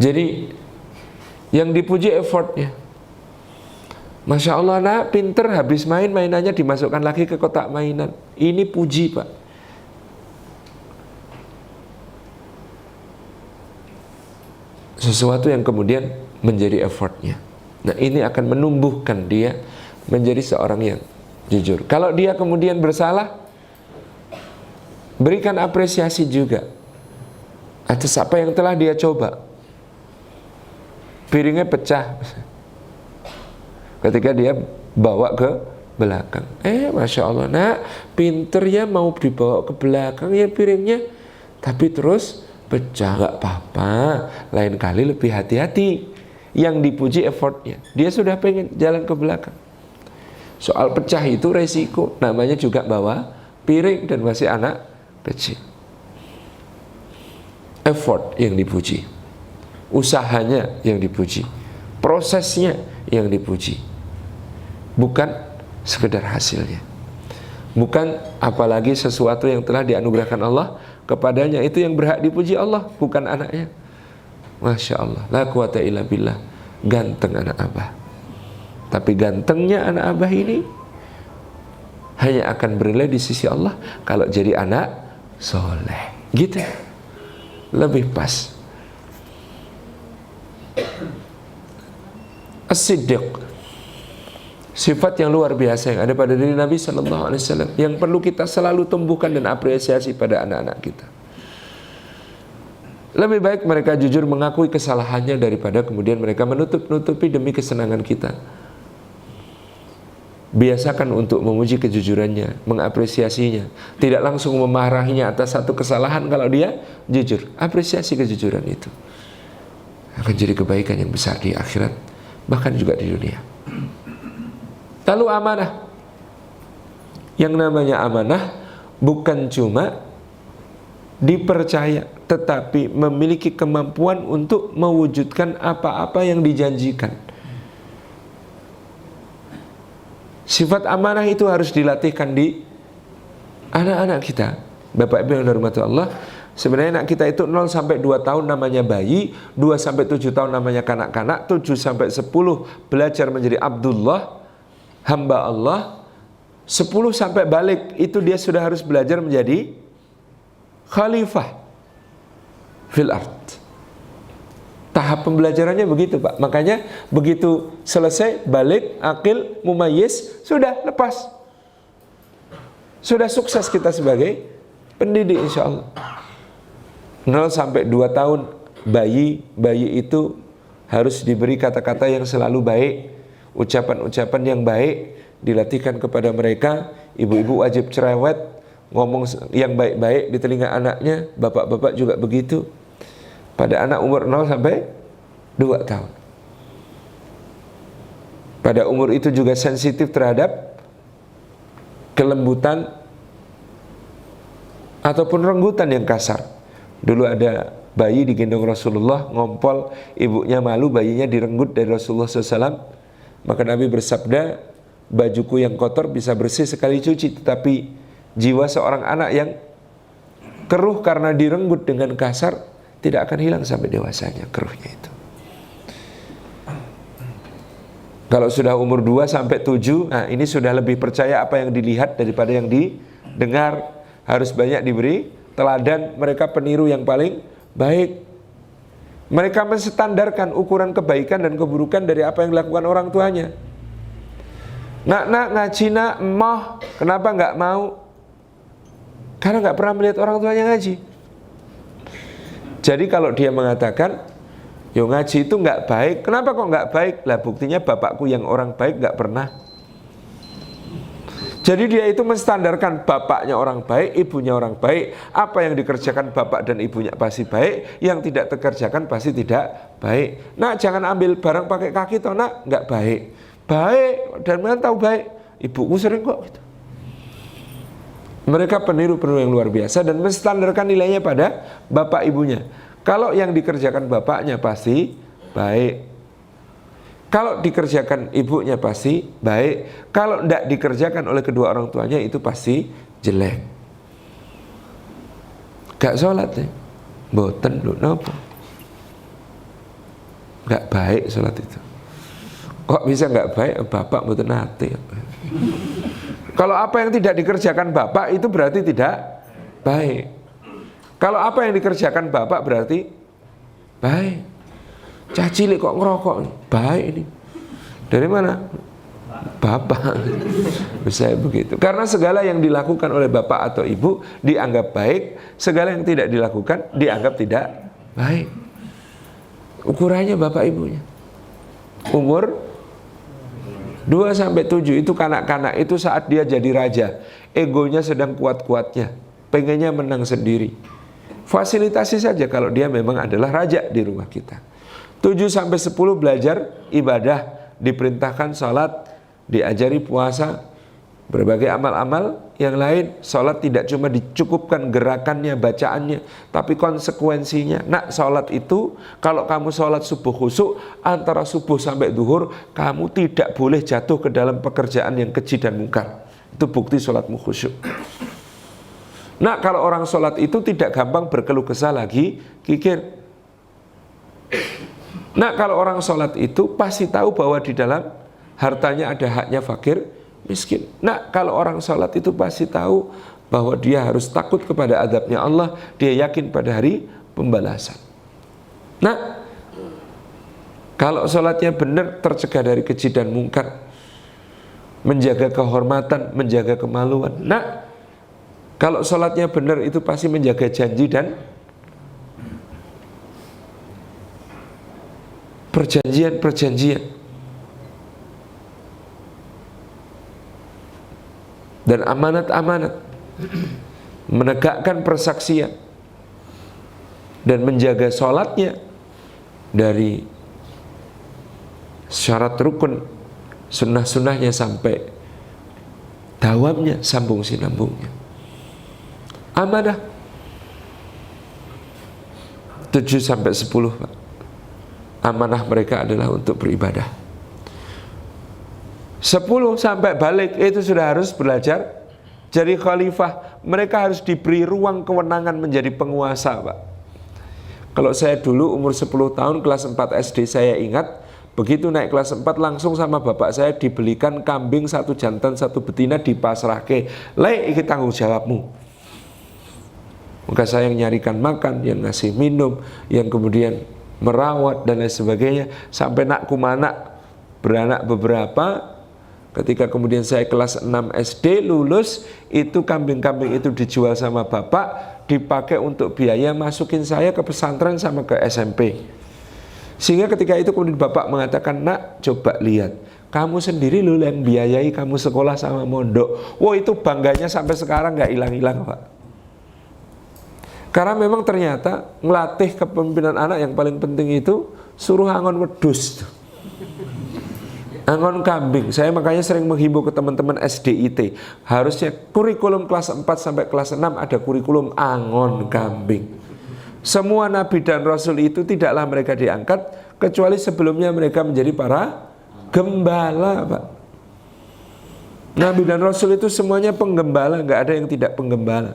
Jadi yang dipuji effortnya. Masya Allah nak, pinter, habis main, mainannya dimasukkan lagi ke kotak mainan. Ini puji Pak. Sesuatu yang kemudian menjadi effortnya. Nah ini akan menumbuhkan dia menjadi seorang yang jujur. Kalau dia kemudian bersalah, berikan apresiasi juga atas apa yang telah dia coba. Piringnya pecah ketika dia bawa ke belakang. Masya Allah nak, pinter ya, mau dibawa ke belakang ya piringnya, tapi terus pecah. Gak apa-apa, lain kali lebih hati-hati. Yang dipuji effortnya, dia sudah pengen jalan ke belakang. Soal pecah itu resiko, namanya juga bawa piring dan masih anak kecil. Effort yang dipuji, usahanya yang dipuji, prosesnya yang dipuji, bukan sekedar hasilnya. Bukan apalagi sesuatu yang telah dianugerahkan Allah kepadanya, itu yang berhak dipuji Allah, bukan anaknya. Masya Allah, la quwata illa billah, ganteng anak abah. Tapi gantengnya anak abah ini hanya akan bernilai di sisi Allah kalau jadi anak soleh. Gitu, lebih pas. as-siddiq, sifat yang luar biasa yang ada pada diri Nabi Sallallahu Alaihi Wasallam, yang perlu kita selalu tumbuhkan dan apresiasi pada anak-anak kita. Lebih baik mereka jujur mengakui kesalahannya daripada kemudian mereka menutup-nutupi demi kesenangan kita. Biasakan untuk memuji kejujurannya, mengapresiasinya, tidak langsung memarahinya atas satu kesalahan. Kalau dia jujur, apresiasi kejujuran itu akan jadi kebaikan yang besar di akhirat, bahkan juga di dunia. Lalu amanah. Yang namanya amanah bukan cuma dipercaya, tetapi memiliki kemampuan untuk mewujudkan apa-apa yang dijanjikan. Sifat amanah itu harus dilatihkan di anak-anak kita. Bapak Ibu yang dirahmati Allah, sebenarnya anak kita itu 0 sampai 2 tahun namanya bayi, 2 sampai 7 tahun namanya kanak-kanak, 7 sampai 10 belajar menjadi Abdullah, hamba Allah, 10 sampai balik itu dia sudah harus belajar menjadi khalifah fil ard. Tahap pembelajarannya begitu, Pak. Makanya begitu selesai balik, akil, mumayyiz, sudah lepas. Sudah sukses kita sebagai pendidik insya Allah. 0 sampai 2 tahun bayi itu harus diberi kata-kata yang selalu baik, ucapan-ucapan yang baik dilatihkan kepada mereka. Ibu-ibu wajib cerewet, ngomong yang baik-baik di telinga anaknya. Bapak-bapak juga begitu pada anak umur 0 sampai 2 tahun. Pada umur itu juga sensitif terhadap kelembutan ataupun renggutan yang kasar. Dulu ada bayi digendong Rasulullah, ngompol, ibunya malu, bayinya direnggut dari Rasulullah SAW. Maka Nabi bersabda, bajuku yang kotor bisa bersih sekali cuci, tetapi jiwa seorang anak yang keruh karena direnggut dengan kasar tidak akan hilang sampai dewasanya keruhnya itu. Kalau sudah umur 2 sampai 7, nah ini sudah lebih percaya apa yang dilihat daripada yang didengar. Harus banyak diberi teladan, mereka peniru yang paling baik. Mereka menstandarkan ukuran kebaikan dan keburukan dari apa yang dilakukan orang tuanya. Nak ngaji nak, emoh, kenapa nggak mau? Karena nggak pernah melihat orang tuanya ngaji. Jadi kalau dia mengatakan, yo ngaji itu nggak baik, kenapa kok nggak baik? Lah buktinya bapakku yang orang baik nggak pernah. Jadi dia itu menstandarkan bapaknya orang baik, ibunya orang baik. Apa yang dikerjakan bapak dan ibunya pasti baik, yang tidak dikerjakan pasti tidak baik. Nah jangan ambil barang pakai kaki toh nak, nggak baik. Baik, dan mana tahu baik? Ibuku sering kok gitu. Mereka peniru-peniru yang luar biasa dan menstandarkan nilainya pada bapak ibunya. Kalau yang dikerjakan bapaknya pasti baik. Kalau dikerjakan ibunya pasti baik. Kalau tidak dikerjakan oleh kedua orang tuanya itu pasti jelek. Gak sholat ya? Boten lho napa? Gak baik sholat itu. Kok bisa gak baik? Bapak boten nate. Kalau apa yang tidak dikerjakan bapak itu berarti tidak baik. Kalau apa yang dikerjakan bapak berarti baik. Cah cilik kok ngerokok, baik ini. Dari mana? Bapak. Bisa begitu. Karena segala yang dilakukan oleh bapak atau ibu dianggap baik, segala yang tidak dilakukan dianggap tidak baik. Ukurannya bapak ibunya. Umur 2 sampai 7 itu kanak-kanak itu saat dia jadi raja, egonya sedang kuat-kuatnya, pengennya menang sendiri. Fasilitasi saja kalau dia memang adalah raja di rumah kita. 7 sampai 10 belajar ibadah, diperintahkan salat, diajari puasa, berbagai amal-amal yang lain. Salat tidak cuma dicukupkan gerakannya, bacaannya, tapi konsekuensinya. Nak, salat itu kalau kamu salat subuh khusyuk, antara subuh sampai duhur kamu tidak boleh jatuh ke dalam pekerjaan yang keji dan mungkar. Itu bukti salatmu khusyuk. Nak, kalau orang salat itu tidak gampang berkeluh kesah lagi, kikir. Nak, kalau orang salat itu pasti tahu bahwa di dalam hartanya ada haknya fakir miskin. Nah, kalau orang salat itu pasti tahu bahwa dia harus takut kepada azabnya Allah, dia yakin pada hari pembalasan. Nah, Kalau sholatnya benar, tercegah dari keji dan mungkar, menjaga kehormatan, menjaga kemaluan. Nah, kalau sholatnya benar itu pasti menjaga janji dan perjanjian dan amanat-amanat, menegakkan persaksian dan menjaga sholatnya dari syarat rukun, sunnah-sunnahnya sampai dawamnya, sambung sinambungnya. Amanah 7-10, Pak. Amanah mereka adalah untuk beribadah. 10 sampai balik itu sudah harus belajar jadi khalifah. Mereka harus diberi ruang kewenangan menjadi penguasa, Pak. Kalau saya dulu umur 10 tahun kelas 4 SD, saya ingat begitu naik kelas 4 langsung sama bapak saya dibelikan kambing 1 jantan 1 betina, dipasrahke, "Lek, iki tanggung jawabmu." Maka saya yang nyarikan makan, yang ngasih minum, yang kemudian merawat dan lain sebagainya, sampai nak kumanak beranak beberapa. Ketika kemudian saya kelas 6 SD lulus, itu kambing-kambing itu dijual sama bapak, dipakai untuk biaya masukin saya ke pesantren sama ke SMP. Sehingga ketika itu kemudian bapak mengatakan, "Nak, coba lihat, kamu sendiri loh yang biayai kamu sekolah sama mondok." Wah, itu bangganya sampai sekarang nggak hilang-hilang, Pak. Karena memang ternyata ngelatih kepemimpinan anak yang paling penting itu suruh angon wedus, angon kambing. Saya makanya sering menghimbau ke teman-teman SDIT, harusnya kurikulum kelas 4 sampai kelas 6 ada kurikulum angon kambing. Semua nabi dan rasul itu tidaklah mereka diangkat kecuali sebelumnya mereka menjadi para gembala, Pak. Nabi dan rasul itu semuanya penggembala, nggak ada yang tidak penggembala.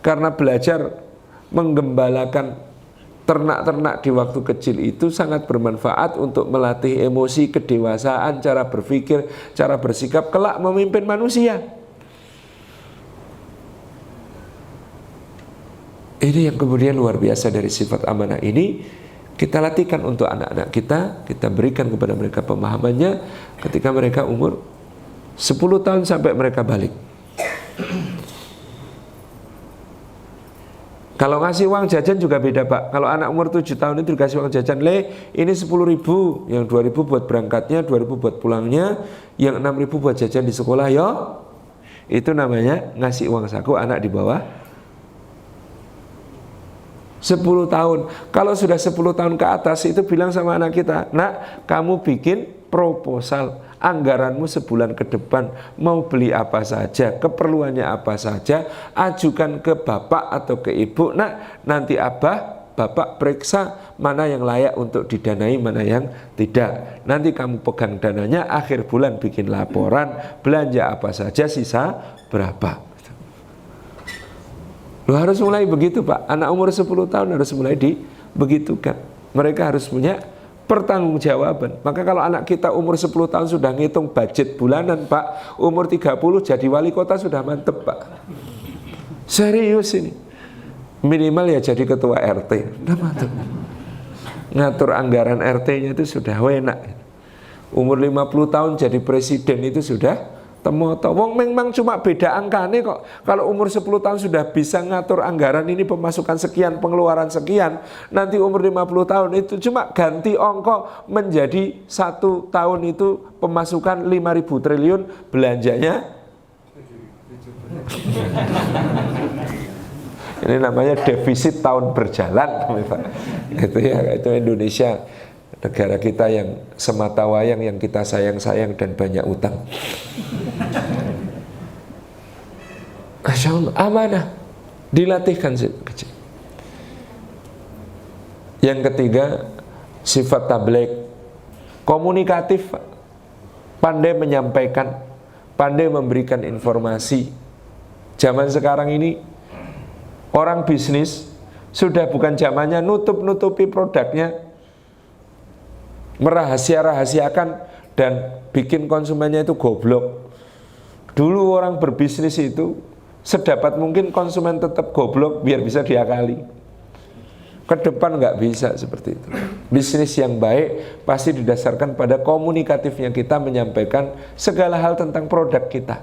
Karena belajar menggembalakan ternak-ternak di waktu kecil itu sangat bermanfaat untuk melatih emosi, kedewasaan, cara berpikir, cara bersikap kelak memimpin manusia. Ini yang kemudian luar biasa dari sifat amanah ini. Kita latihkan untuk anak-anak kita, kita berikan kepada mereka pemahamannya ketika mereka umur 10 tahun sampai mereka balik. Kalau ngasih uang jajan juga beda, Pak. Kalau anak umur 7 tahun itu dikasih uang jajan, ini 10.000, yang 2.000 buat berangkatnya, 2.000 buat pulangnya, yang 6.000 buat jajan di sekolah, yo. Itu namanya ngasih uang saku anak di bawah 10 tahun. Kalau sudah 10 tahun ke atas itu bilang sama anak kita, "Nak, kamu bikin proposal, anggaranmu sebulan ke depan, mau beli apa saja, keperluannya apa saja, ajukan ke bapak atau ke ibu. Nak, nanti bapak periksa mana yang layak untuk didanai, mana yang tidak. Nanti kamu pegang dananya, akhir bulan bikin laporan, belanja apa saja, sisa berapa." Lo harus mulai begitu, Pak. Anak umur 10 tahun harus mulai dibegitukan. Mereka harus punya pertanggungjawaban. Maka kalau anak kita umur 10 tahun sudah ngitung budget bulanan, Pak, umur 30 jadi wali kota sudah mantep, Pak. Serius ini. Minimal ya jadi ketua RT. Udah mantep. Ngatur anggaran RT-nya itu sudah enak. Umur 50 tahun jadi presiden itu sudah temoto. Wong memang cuma beda angkanya kok. Kalau umur 10 tahun sudah bisa ngatur anggaran ini, pemasukan sekian, pengeluaran sekian. Nanti umur 50 tahun itu cuma ganti ongko menjadi 1 tahun itu pemasukan 5.000 triliun, belanjanya ini namanya defisit tahun berjalan. Itu ya, itu Indonesia, negara kita yang semata wayang, yang kita sayang-sayang dan banyak utang. Masya Allah, amanah dilatihkan kecil. Yang ketiga, sifat tabligh, komunikatif, pandai menyampaikan, pandai memberikan informasi. Zaman sekarang ini orang bisnis sudah bukan zamannya nutup-nutupi produknya, merahasia-rahasiakan dan bikin konsumennya itu goblok. Dulu orang berbisnis itu sedapat mungkin konsumen tetap goblok biar bisa diakali. Ke depan nggak bisa seperti itu. Bisnis yang baik pasti didasarkan pada komunikatifnya kita menyampaikan segala hal tentang produk kita.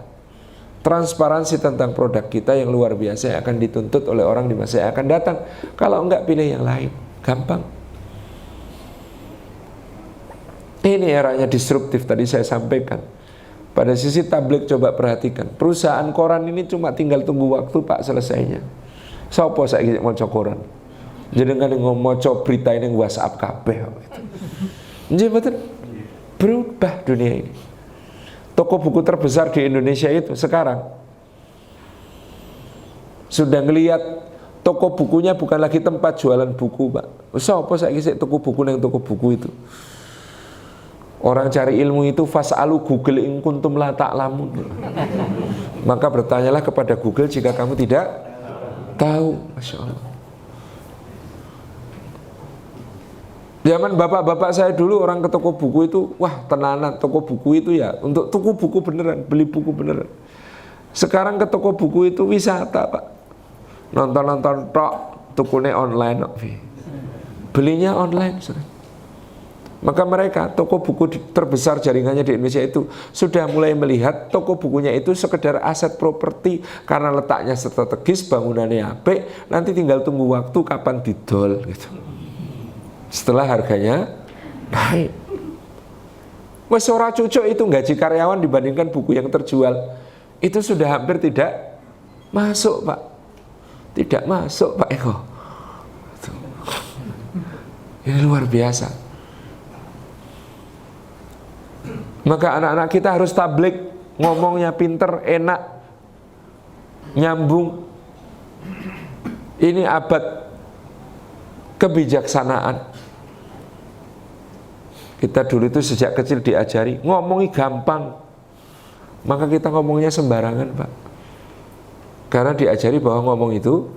Transparansi tentang produk kita yang luar biasa yang akan dituntut oleh orang di masa yang akan datang. Kalau enggak, pilih yang lain. Gampang. Ini eranya disruptif tadi saya sampaikan. Pada sisi tabligh coba perhatikan. Perusahaan koran ini cuma tinggal tunggu waktu Pak selesainya. Sopo saiki maca koran? Jenengan ngomoco berita ini WhatsApp kabeh gitu. Nggih mboten? Berubah dunia ini. Toko buku terbesar di Indonesia itu sekarang sudah ngelihat toko bukunya bukan lagi tempat jualan buku, Pak. Sopo saiki sik toko buku nang toko buku itu? Orang cari ilmu itu fas'alu Google in kuntum la ta'lamun. Maka bertanyalah kepada Google jika kamu tidak tahu. Masya Allah. Zaman bapak-bapak saya dulu orang ke toko buku itu, wah tenanan toko buku itu ya untuk tuku buku beneran, beli buku beneran. Sekarang ke toko buku itu wisata Pak. Nonton-nonton tok, tukune online. Belinya online. Maka mereka toko buku terbesar jaringannya di Indonesia itu sudah mulai melihat toko bukunya itu sekedar aset properti karena letaknya strategis, bangunannya apik, nanti tinggal tunggu waktu kapan didol gitu. Setelah harganya naik. Wes ora cucuk itu gaji karyawan dibandingkan buku yang terjual. Itu sudah hampir tidak masuk, Pak. Tidak masuk, Pak Eko. Ini luar biasa. Maka anak-anak kita harus tabligh, ngomongnya pinter, enak, nyambung. Ini abad kebijaksanaan. Kita dulu itu sejak kecil diajari ngomongi gampang, maka kita ngomongnya sembarangan Pak, karena diajari bahwa ngomong itu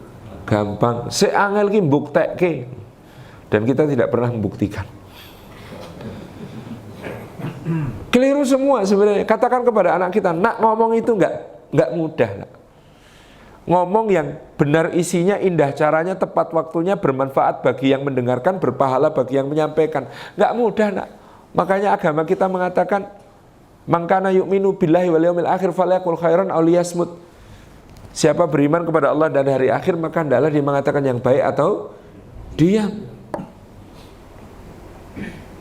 gampang. Seangel ki mbuktekke, dan kita tidak pernah membuktikan. Keliru semua sebenarnya. Katakan kepada anak kita, nak ngomong itu nggak mudah nak. Ngomong yang benar isinya, indah caranya, tepat waktunya, bermanfaat bagi yang mendengarkan, berpahala bagi yang menyampaikan. Nggak mudah nak. Makanya agama kita mengatakan, man kana yu'minu billahi wal yaumil akhir falyaqul khairan aw liyasmut. Siapa beriman kepada Allah dan hari akhir, maka hendaklah dia mengatakan yang baik atau diam.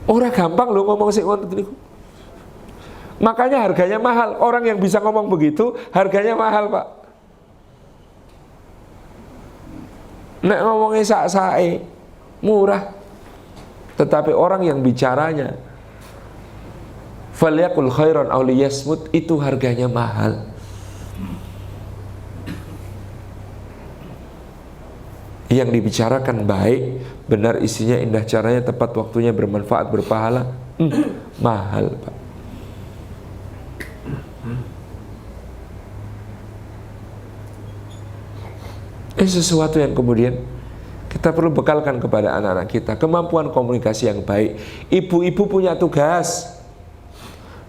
Orang gampang loh ngomong sik ngono niku. Makanya harganya mahal. Orang yang bisa ngomong begitu harganya mahal Pak. Nek ngomongnya sak-sae murah, tetapi orang yang bicaranya falyaqul khairan aw liyasmut itu harganya mahal. Yang dibicarakan baik, benar isinya, indah caranya, tepat waktunya, bermanfaat, berpahala, mahal Pak. Sesuatu yang kemudian kita perlu bekalkan kepada anak-anak kita. Kemampuan komunikasi yang baik. Ibu-ibu punya tugas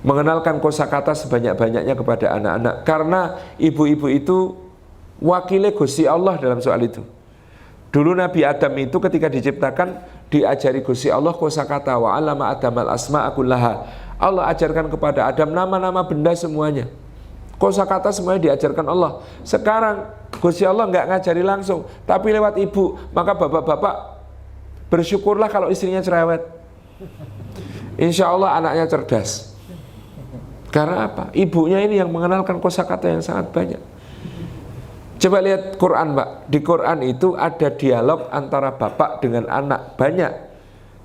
mengenalkan kosakata sebanyak-banyaknya kepada anak-anak, karena ibu-ibu itu wakilnya Gusti Allah dalam soal itu. Dulu Nabi Adam itu ketika diciptakan diajari Gusti Allah kosakata, wa 'allama Adamal asma'a kullaha. Allah ajarkan kepada Adam nama-nama benda semuanya. Kosakata semuanya diajarkan Allah. Sekarang Gusti Allah nggak ngajari langsung, tapi lewat ibu. Maka bapak-bapak bersyukurlah kalau istrinya cerewet. Insya Allah anaknya cerdas. Karena apa? Ibunya ini yang mengenalkan kosakata yang sangat banyak. Coba lihat Quran Pak. Di Quran itu ada dialog antara bapak dengan anak banyak.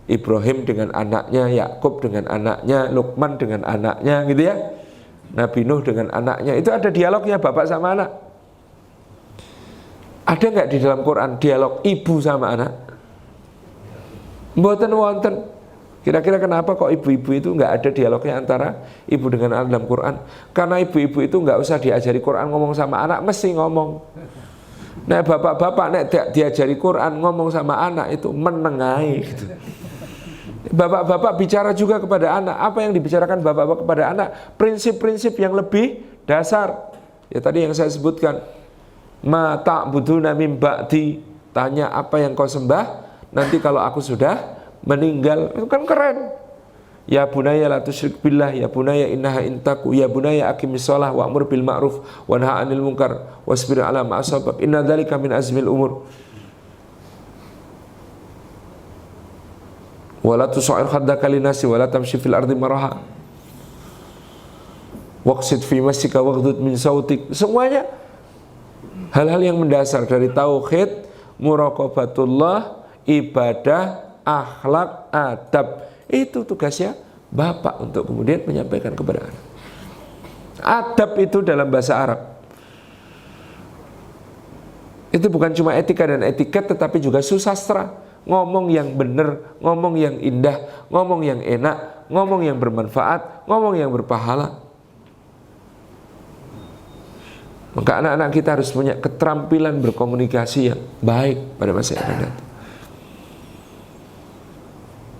Ibrahim dengan anaknya, Yakub dengan anaknya, Luqman dengan anaknya, gitu ya. Nabi Nuh dengan anaknya. Itu ada dialognya bapak sama anak. Ada nggak di dalam Quran dialog ibu sama anak? Mboten wonten. Kira-kira kenapa kok ibu-ibu itu nggak ada dialognya antara ibu dengan anak dalam Quran? Karena ibu-ibu itu nggak usah diajari Quran ngomong sama anak, mesti ngomong. Nah bapak-bapak nek diajari Quran ngomong sama anak itu menengahi gitu. Bapak-bapak bicara juga kepada anak. Apa yang dibicarakan bapak-bapak kepada anak? Prinsip-prinsip yang lebih dasar. Ya tadi yang saya sebutkan. Ma ta'buduna min ba'di, tanya apa yang kau sembah nanti kalau aku sudah meninggal. Itu kan keren. Ya bunaya la tusyrik billah, ya bunaya innaha intaku, ya bunaya aqimis shalah wa'mur bil ma'ruf wa nahi 'anil munkar wasbir 'ala ma asabak, inna dzalika min azmil umur. Wala tusa'ir khaddaka linasi wala tamshi fil ardi maraha. Waqsid fi masjika waghdud min sautik. Semuanya hal-hal yang mendasar dari tauhid, muraqabatullah, ibadah, akhlak, adab. Itu tugasnya bapak untuk kemudian menyampaikan kepada anak. Adab itu dalam bahasa Arab itu bukan cuma etika dan etiket, tetapi juga susastra. Ngomong yang benar, ngomong yang indah, ngomong yang enak, ngomong yang bermanfaat, ngomong yang berpahala. Maka anak-anak kita harus punya keterampilan berkomunikasi yang baik pada masa yang akan datang.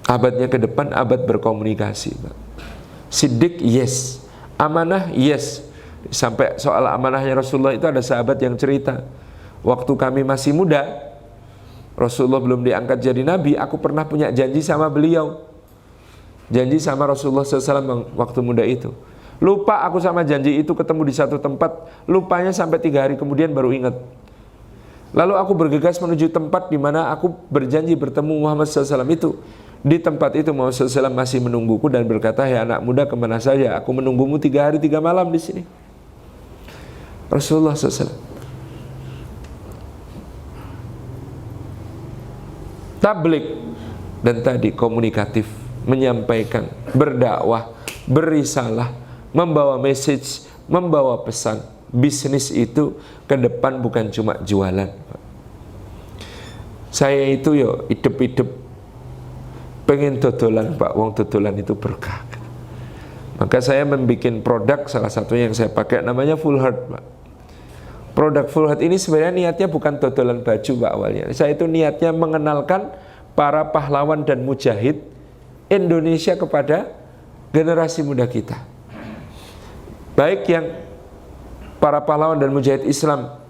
Abadnya ke depan, abad berkomunikasi. Siddiq, yes. Amanah, yes. Sampai soal amanahnya Rasulullah itu ada sahabat yang cerita, waktu kami masih muda, Rasulullah belum diangkat jadi nabi, aku pernah punya janji sama beliau. Janji sama Rasulullah SAW waktu muda itu. Lupa aku sama janji itu, ketemu di satu tempat, lupanya sampai 3 hari kemudian baru ingat. Lalu aku bergegas menuju tempat di mana aku berjanji bertemu Muhammad SAW itu. Di tempat itu Muhammad SAW masih menungguku dan berkata, "Ya anak muda, kemana saja? Aku menunggumu 3 hari 3 malam di sini." Rasulullah SAW tablik dan tadi komunikatif, menyampaikan, berdakwah, berisalah, membawa message, membawa pesan. Bisnis itu ke depan bukan cuma jualan. Saya itu yo hidup-hidup pengen dodolan, Pak. Wong dodolan itu berkah. Maka saya membuat produk, salah satunya yang saya pakai namanya Full Heart, Pak. Produk Full Heart ini sebenarnya niatnya bukan dodolan baju, Pak, awalnya. Saya itu niatnya mengenalkan para pahlawan dan mujahid Indonesia kepada generasi muda kita. Baik yang para pahlawan dan mujahid Islam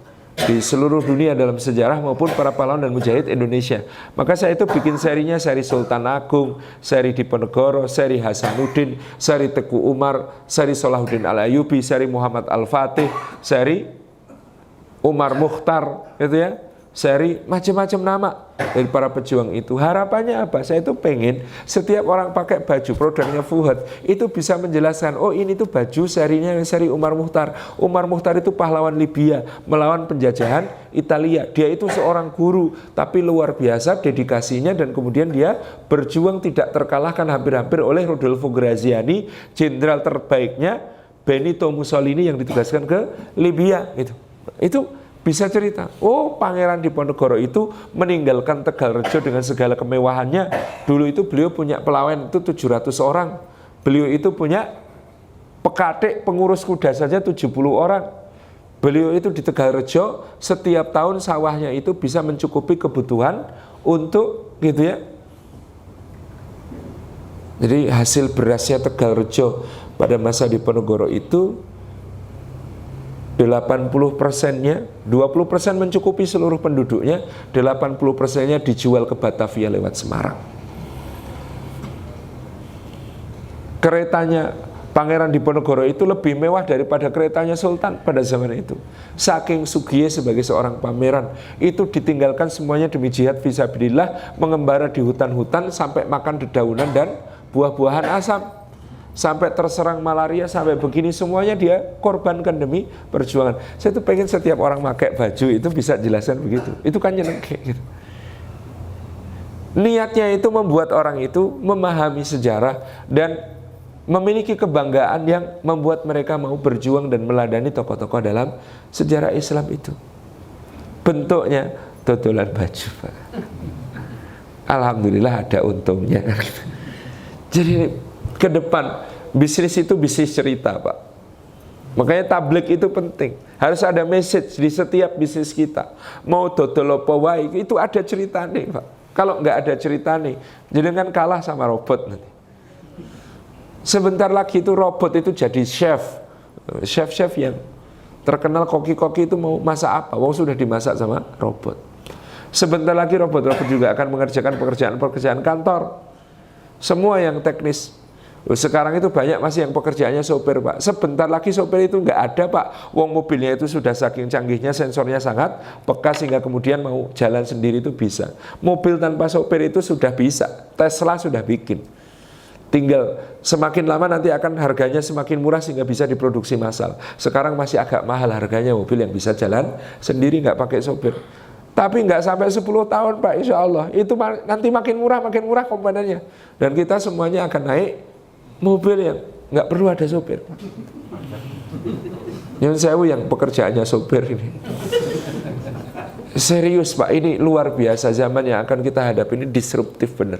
di seluruh dunia dalam sejarah maupun para pahlawan dan mujahid Indonesia. Maka saya itu bikin serinya, seri Sultan Agung, seri Diponegoro, seri Hasanuddin, seri Teguh Umar, seri Salahuddin Al-Ayyubi, seri Muhammad Al-Fatih, seri Umar Mukhtar, gitu ya. Seri macam-macam nama dari para pejuang itu. Harapannya apa? Saya itu pengen setiap orang pakai baju produknya Fuad itu bisa menjelaskan, oh ini tuh baju serinya seri Umar Mukhtar. Umar Mukhtar itu pahlawan Libya melawan penjajahan Italia. Dia itu seorang guru tapi luar biasa dedikasinya, dan kemudian dia berjuang tidak terkalahkan hampir-hampir oleh Rodolfo Graziani, jenderal terbaiknya Benito Mussolini yang ditugaskan ke Libya gitu. Itu bisa cerita, oh Pangeran Diponegoro itu meninggalkan Tegalrejo dengan segala kemewahannya. Dulu itu beliau punya pelawan itu 700 orang. Beliau itu punya pekatik pengurus kuda saja 70 orang. Beliau itu di Tegalrejo setiap tahun sawahnya itu bisa mencukupi kebutuhan untuk gitu ya. Jadi hasil berasnya Tegalrejo pada masa Diponegoro itu 80%-nya, 20% mencukupi seluruh penduduknya, 80%-nya dijual ke Batavia lewat Semarang. Keretanya Pangeran Diponegoro itu lebih mewah daripada keretanya Sultan pada zaman itu. Saking sugih sebagai seorang pangeran, itu ditinggalkan semuanya demi jihad fisabilillah, mengembara di hutan-hutan sampai makan dedaunan dan buah-buahan asam. Sampai terserang malaria, sampai begini, semuanya dia korbankan demi perjuangan. Saya tuh pengen setiap orang pakai baju itu bisa jelaskan begitu. Itu kan nyeneng gitu. Niatnya itu membuat orang itu memahami sejarah dan memiliki kebanggaan yang membuat mereka mau berjuang dan meladani tokoh-tokoh dalam sejarah Islam itu. Bentuknya dodolan baju, Pak. Alhamdulillah ada untungnya. Jadi ke depan bisnis itu bisnis cerita, Pak. Makanya tablik itu penting. Harus ada message di setiap bisnis kita. Mau dodol apa wae itu ada ceritanya, Pak. Kalau nggak ada ceritanya, jenengan kalah sama robot nanti. Sebentar lagi itu robot itu jadi chef. Chef-chef yang terkenal, koki-koki itu mau masak apa? Wong sudah dimasak sama robot. Sebentar lagi robot-robot juga akan mengerjakan pekerjaan-pekerjaan kantor. Semua yang teknis. Sekarang itu banyak masih yang pekerjaannya sopir, Pak. Sebentar lagi sopir itu nggak ada, Pak. Wong mobilnya itu sudah saking canggihnya, sensornya sangat peka sehingga kemudian mau jalan sendiri itu bisa. Mobil tanpa sopir itu sudah bisa. Tesla sudah bikin. Tinggal semakin lama nanti akan harganya semakin murah sehingga bisa diproduksi massal. Sekarang masih agak mahal harganya mobil yang bisa jalan sendiri nggak pakai sopir. Tapi nggak sampai 10 tahun, Pak, insya Allah. Itu nanti makin murah komponennya. Dan kita semuanya akan naik mobil yang nggak perlu ada sopir. Nyun sewu yang pekerjaannya sopir ini. Serius, Pak, ini luar biasa. Zaman yang akan kita hadapi ini disruptif bener.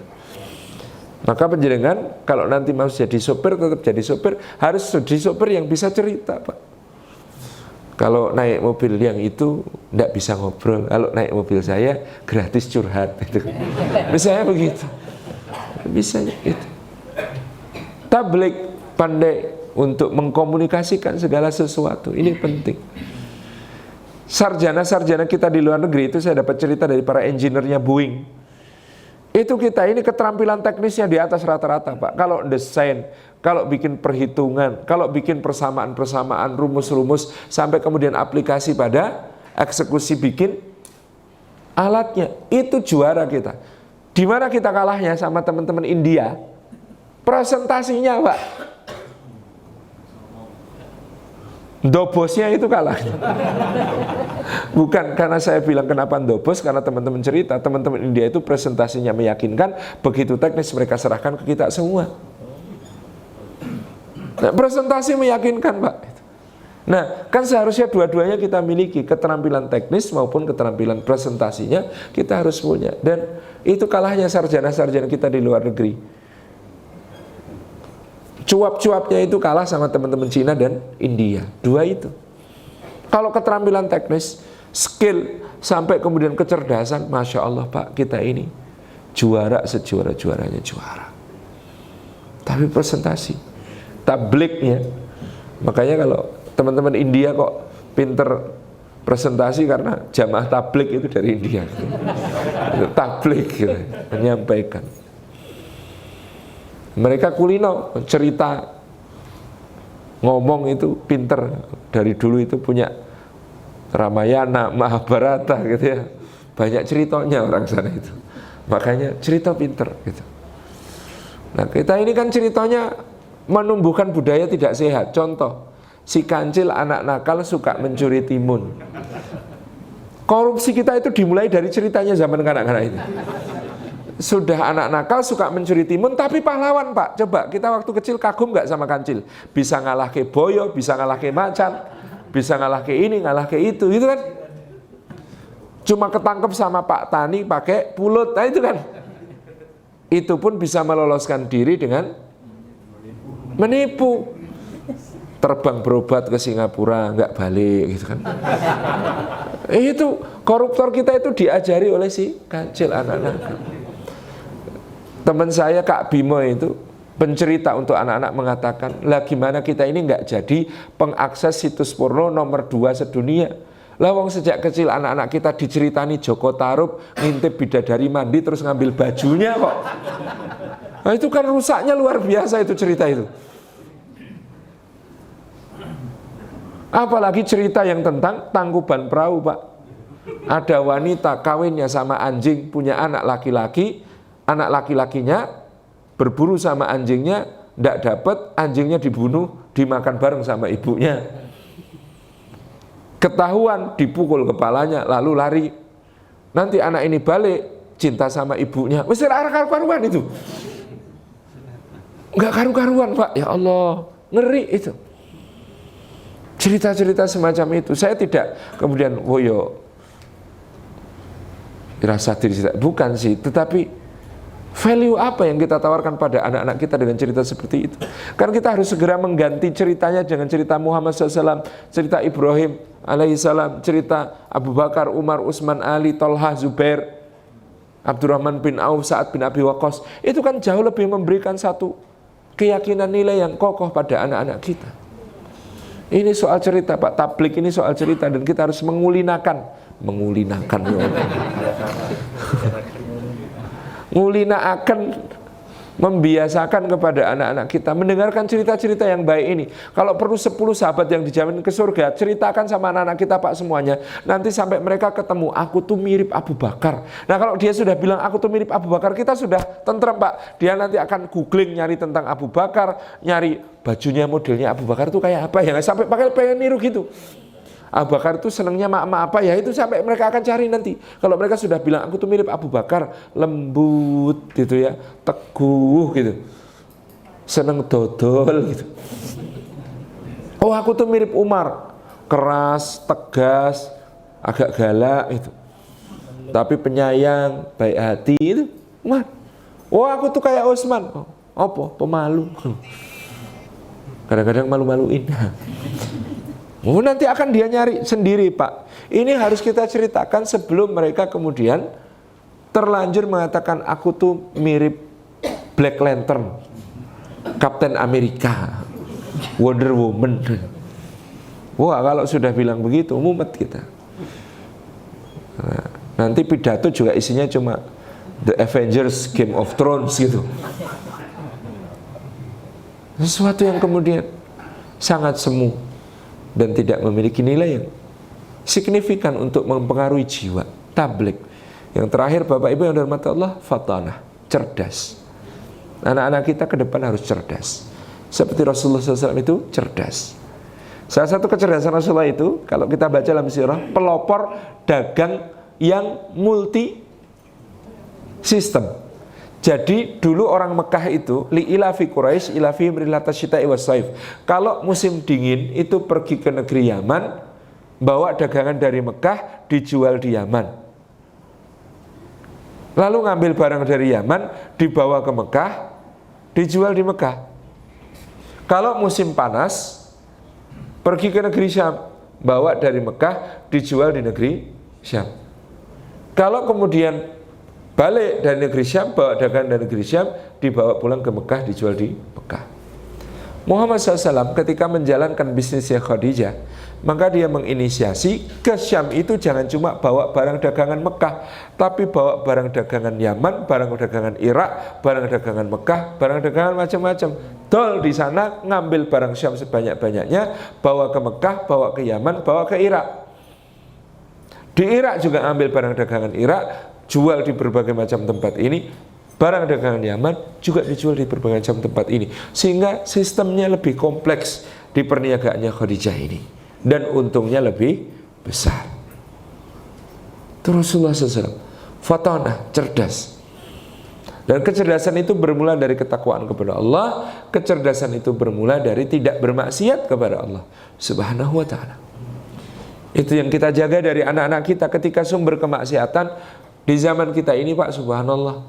Maka penjenengan kalau nanti mau jadi sopir, tetap jadi sopir, harus jadi sopir yang bisa cerita, Pak. Kalau naik mobil yang itu tidak bisa ngobrol. Kalau naik mobil saya gratis curhat itu. Misalnya begitu. Bisa gitu. Tabligh, pandai untuk mengkomunikasikan segala sesuatu. Ini penting. Sarjana-sarjana kita di luar negeri itu saya dapat cerita dari para engineer-nya Boeing. Itu kita ini keterampilan teknisnya di atas rata-rata, Pak. Kalau desain, kalau bikin perhitungan, kalau bikin persamaan-persamaan, rumus-rumus, sampai kemudian aplikasi pada eksekusi bikin alatnya, itu juara kita. Di mana kita kalahnya sama teman-teman India? Presentasinya, Pak. Dobosnya itu kalah. Bukan karena saya bilang kenapa dobos, karena teman-teman cerita, teman-teman India itu presentasinya meyakinkan, begitu teknis mereka serahkan ke kita semua. Nah, presentasi meyakinkan, Pak. Nah, kan seharusnya dua-duanya kita miliki, keterampilan teknis maupun keterampilan presentasinya kita harus punya. Dan itu kalahnya sarjana-sarjana kita di luar negeri. Cuap-cuapnya itu kalah sama teman-teman Cina dan India. Dua itu. Kalau keterampilan teknis, skill, sampai kemudian kecerdasan, Masya Allah, Pak, kita ini juara sejuara-juaranya juara. Tapi presentasi, tablighnya, makanya kalau teman-teman India kok pinter presentasi karena jamaah tabligh itu dari India. Tabligh gitu, menyampaikan. Mereka kulino, cerita, ngomong itu pinter. Dari dulu itu punya Ramayana, Mahabharata gitu ya. Banyak ceritanya orang sana itu. Makanya cerita pinter gitu. Nah, kita ini kan ceritanya menumbuhkan budaya tidak sehat. Contoh, si kancil anak nakal suka mencuri timun. Korupsi kita itu dimulai dari ceritanya zaman kanak-kanak itu. Sudah anak nakal suka mencuri timun, tapi pahlawan, Pak. Coba kita waktu kecil kagum nggak sama kancil? Bisa ngalah ke boyo, bisa ngalah ke macan, bisa ngalah ke ini, ngalah ke itu, gitu kan? Cuma ketangkep sama Pak Tani pakai pulut, nah itu kan? Itu pun bisa meloloskan diri dengan menipu. Terbang berobat ke Singapura, nggak balik, gitu kan? Itu koruptor kita itu diajari oleh si kancil anak nakal. Teman saya Kak Bimo itu pencerita untuk anak-anak mengatakan, lah gimana kita ini nggak jadi pengakses situs porno nomor 2 sedunia. Lah wong sejak kecil anak-anak kita diceritani Joko Tarub ngintip bidadari mandi terus ngambil bajunya kok. Nah, itu kan rusaknya luar biasa itu cerita itu. Apalagi cerita yang tentang Tangkuban Perahu, Pak. Ada wanita kawinnya sama anjing, punya anak laki-laki. Anak laki-lakinya berburu sama anjingnya, tidak dapat, anjingnya dibunuh, dimakan bareng sama ibunya. Ketahuan, dipukul kepalanya, lalu lari. Nanti anak ini balik, cinta sama ibunya. Mesti karu-karuan itu. Enggak karu-karuan, Pak. Ya Allah, ngeri itu. Cerita-cerita semacam itu. Saya tidak kemudian, woyo, rasa diri saya. Bukan sih, tetapi value apa yang kita tawarkan pada anak-anak kita dengan cerita seperti itu? Kan kita harus segera mengganti ceritanya dengan cerita Muhammad SAW, cerita Ibrahim alaihissalam, cerita Abu Bakar, Umar, Utsman, Ali, Tolha, Zubair, Abdurrahman bin Auf, Sa'ad bin Abi Waqqas. Itu kan jauh lebih memberikan satu keyakinan nilai yang kokoh pada anak-anak kita. Ini soal cerita, Pak. Tabligh ini soal cerita, dan kita harus mengulinakan mengulinakan. Ngulinakan, membiasakan kepada anak-anak kita mendengarkan cerita-cerita yang baik ini. Kalau perlu 10 sahabat yang dijamin ke surga, ceritakan sama anak-anak kita Pak semuanya. Nanti sampai mereka ketemu, aku tuh mirip Abu Bakar. Nah kalau dia sudah bilang aku tuh mirip Abu Bakar, kita sudah tentrem Pak. Dia nanti akan googling nyari tentang Abu Bakar, nyari bajunya modelnya Abu Bakar tuh kayak apa ya, sampai pakai pengen niru gitu. Abu Bakar itu senangnya mak-mak apa ya, itu sampai mereka akan cari nanti. Kalau mereka sudah bilang aku tuh mirip Abu Bakar, lembut gitu ya, teguh gitu, seneng dodol gitu. Oh aku tuh mirip Umar, keras, tegas, agak galak gitu, tapi penyayang, baik hati itu Umar. Oh aku tuh kayak Utsman, oh, apa? Pemalu. Kadang-kadang malu-maluin. Oh, nanti akan dia nyari sendiri Pak. Ini harus kita ceritakan sebelum mereka kemudian terlanjur mengatakan aku tuh mirip Black Lantern, Captain America, Wonder Woman. Wah kalau sudah bilang begitu mumet kita. Nah, nanti pidato juga isinya cuma The Avengers, Game of Thrones gitu. Sesuatu yang kemudian sangat semu dan tidak memiliki nilai yang signifikan untuk mempengaruhi jiwa. Tabligh. Yang terakhir Bapak Ibu yang dirahmati Allah, fatanah, cerdas. Anak-anak kita ke depan harus cerdas. Seperti Rasulullah SAW itu cerdas. Salah satu kecerdasan Rasulullah itu, kalau kita baca dalam sirah, pelopor dagang yang multi sistem. Jadi dulu orang Mekah itu li'ilafi Quraisy ilafi rihlatasyita'i wassaif. Kalau musim dingin itu pergi ke negeri Yaman, bawa dagangan dari Mekah dijual di Yaman. Lalu ngambil barang dari Yaman dibawa ke Mekah, dijual di Mekah. Kalau musim panas pergi ke negeri Syam, bawa dari Mekah dijual di negeri Syam. Kalau kemudian balik dari negeri Syam, bawa dagangan dari negeri Syam, dibawa pulang ke Mekah, dijual di Mekah. Muhammad SAW ketika menjalankan bisnisnya Khadijah, maka dia menginisiasi ke Syam itu jangan cuma bawa barang dagangan Mekah, tapi bawa barang dagangan Yaman, barang dagangan Irak, barang dagangan Mekah, barang dagangan macam-macam. Dol di sana, ngambil barang Syam sebanyak-banyaknya, bawa ke Mekah, bawa ke Yaman, bawa ke Irak. Di Irak juga ambil barang dagangan Irak, jual di berbagai macam tempat ini. Barang dagangan Yaman juga dijual di berbagai macam tempat ini. Sehingga sistemnya lebih kompleks di perniagaannya Khadijah ini. Dan untungnya lebih besar. Itu Rasulullah SAW. Fatanah, cerdas. Dan kecerdasan itu bermula dari ketakwaan kepada Allah. Kecerdasan itu bermula dari tidak bermaksiat kepada Allah Subhanahu wa ta'ala. Itu yang kita jaga dari anak-anak kita ketika sumber kemaksiatan. Di zaman kita ini Pak, subhanallah,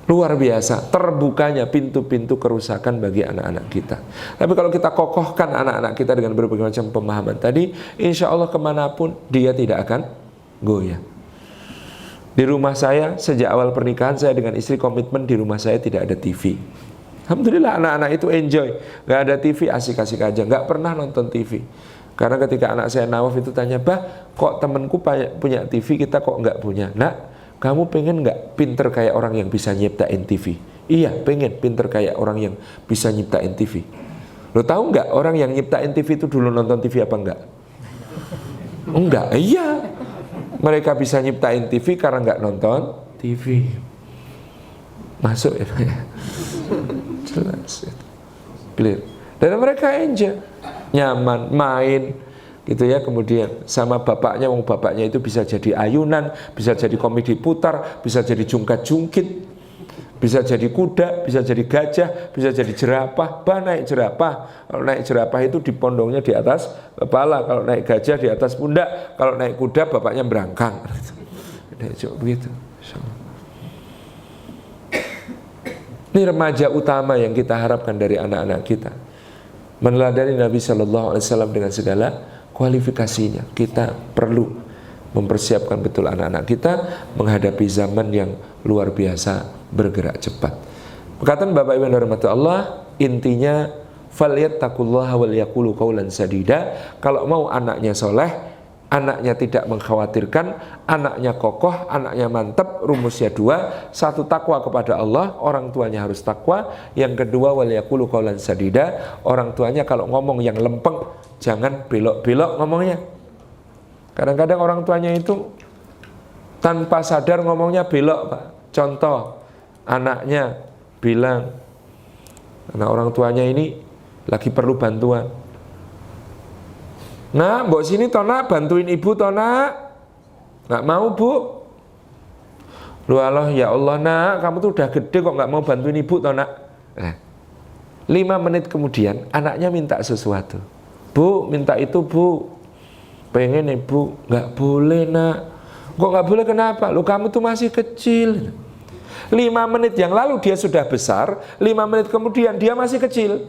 luar biasa terbukanya pintu-pintu kerusakan bagi anak-anak kita. Tapi kalau kita kokohkan anak-anak kita dengan berbagai macam pemahaman tadi, insya Allah kemanapun dia tidak akan goyah. Di rumah saya, sejak awal pernikahan saya dengan istri komitmen di rumah saya tidak ada TV. Alhamdulillah anak-anak itu enjoy. Gak ada TV, asik-asik aja, gak pernah nonton TV. Karena ketika anak saya Nawaf itu tanya, bah, kok temanku punya TV, kita kok nggak punya? Nak, kamu pengen nggak pinter kayak orang yang bisa nyiptain TV? Iya, pengen pinter kayak orang yang bisa nyiptain TV. Lo tahu nggak orang yang nyiptain TV itu dulu nonton TV apa enggak? Enggak, iya. Mereka bisa nyiptain TV karena nggak nonton TV. Masuk ya? Jelas. Clear. Dan mereka enjoy, nyaman, main gitu ya. Kemudian sama bapaknya, bapaknya itu bisa jadi ayunan, bisa jadi komedi putar, bisa jadi jungkat-jungkit, bisa jadi kuda, bisa jadi gajah, bisa jadi jerapah. Bah, naik jerapah. Kalau naik jerapah itu di pondongnya di atas kepala, kalau naik gajah di atas pundak, kalau naik kuda bapaknya berangkang. Begitu. Ini remaja utama yang kita harapkan dari anak-anak kita. Meneladani Nabi Shallallahu Alaihi Wasallam dengan segala kualifikasinya. Kita perlu mempersiapkan betul anak-anak kita menghadapi zaman yang luar biasa bergerak cepat. Perkataan Bapak Ibu yang dirahmati Allah, intinya falyattaqullaha wal yaqulu qaulan sadida. Kalau mau anaknya soleh, anaknya tidak mengkhawatirkan, anaknya kokoh, anaknya mantap. Rumusnya dua: satu, takwa kepada Allah, orang tuanya harus takwa. Yang kedua, waliyaqulu qaulan sadida, orang tuanya kalau ngomong yang lempeng, jangan belok-belok ngomongnya. Kadang-kadang orang tuanya itu tanpa sadar ngomongnya belok, Pak. Contoh, anaknya bilang, karena orang tuanya ini lagi perlu bantuan. Nah, mbok sini tona bantuin ibu tona. Nggak mau, Bu. Lu Allah, ya Allah nak, kamu tuh udah gede kok nggak mau bantuin ibu tona. Nah, 5 menit kemudian anaknya minta sesuatu. Bu, minta itu Bu. Pengen ibu. Nggak boleh nak. Kok nggak boleh, kenapa? Lu kamu tuh masih kecil. 5 menit yang lalu dia sudah besar, 5 menit kemudian dia masih kecil.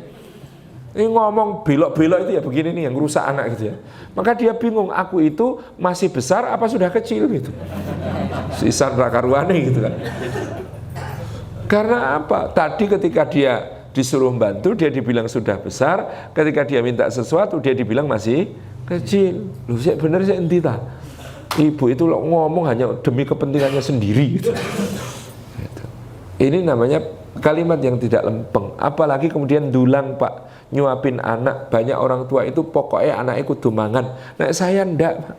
Ini ngomong belok-belok itu ya begini nih yang rusak anak gitu ya. Maka dia bingung, aku itu masih besar apa sudah kecil gitu. Sisan rakaruane gitu kan. Karena apa? Tadi ketika dia disuruh bantu, dia dibilang sudah besar. Ketika dia minta sesuatu, dia dibilang masih kecil. Loh, saya bener saya entita. Ibu itu ngomong hanya demi kepentingannya sendiri gitu. Ini namanya kalimat yang tidak lempeng. Apalagi kemudian dulang, Pak, nyuapin anak. Banyak orang tua itu pokoknya anaknya kudu mangan. Nah, saya ndak, Pak.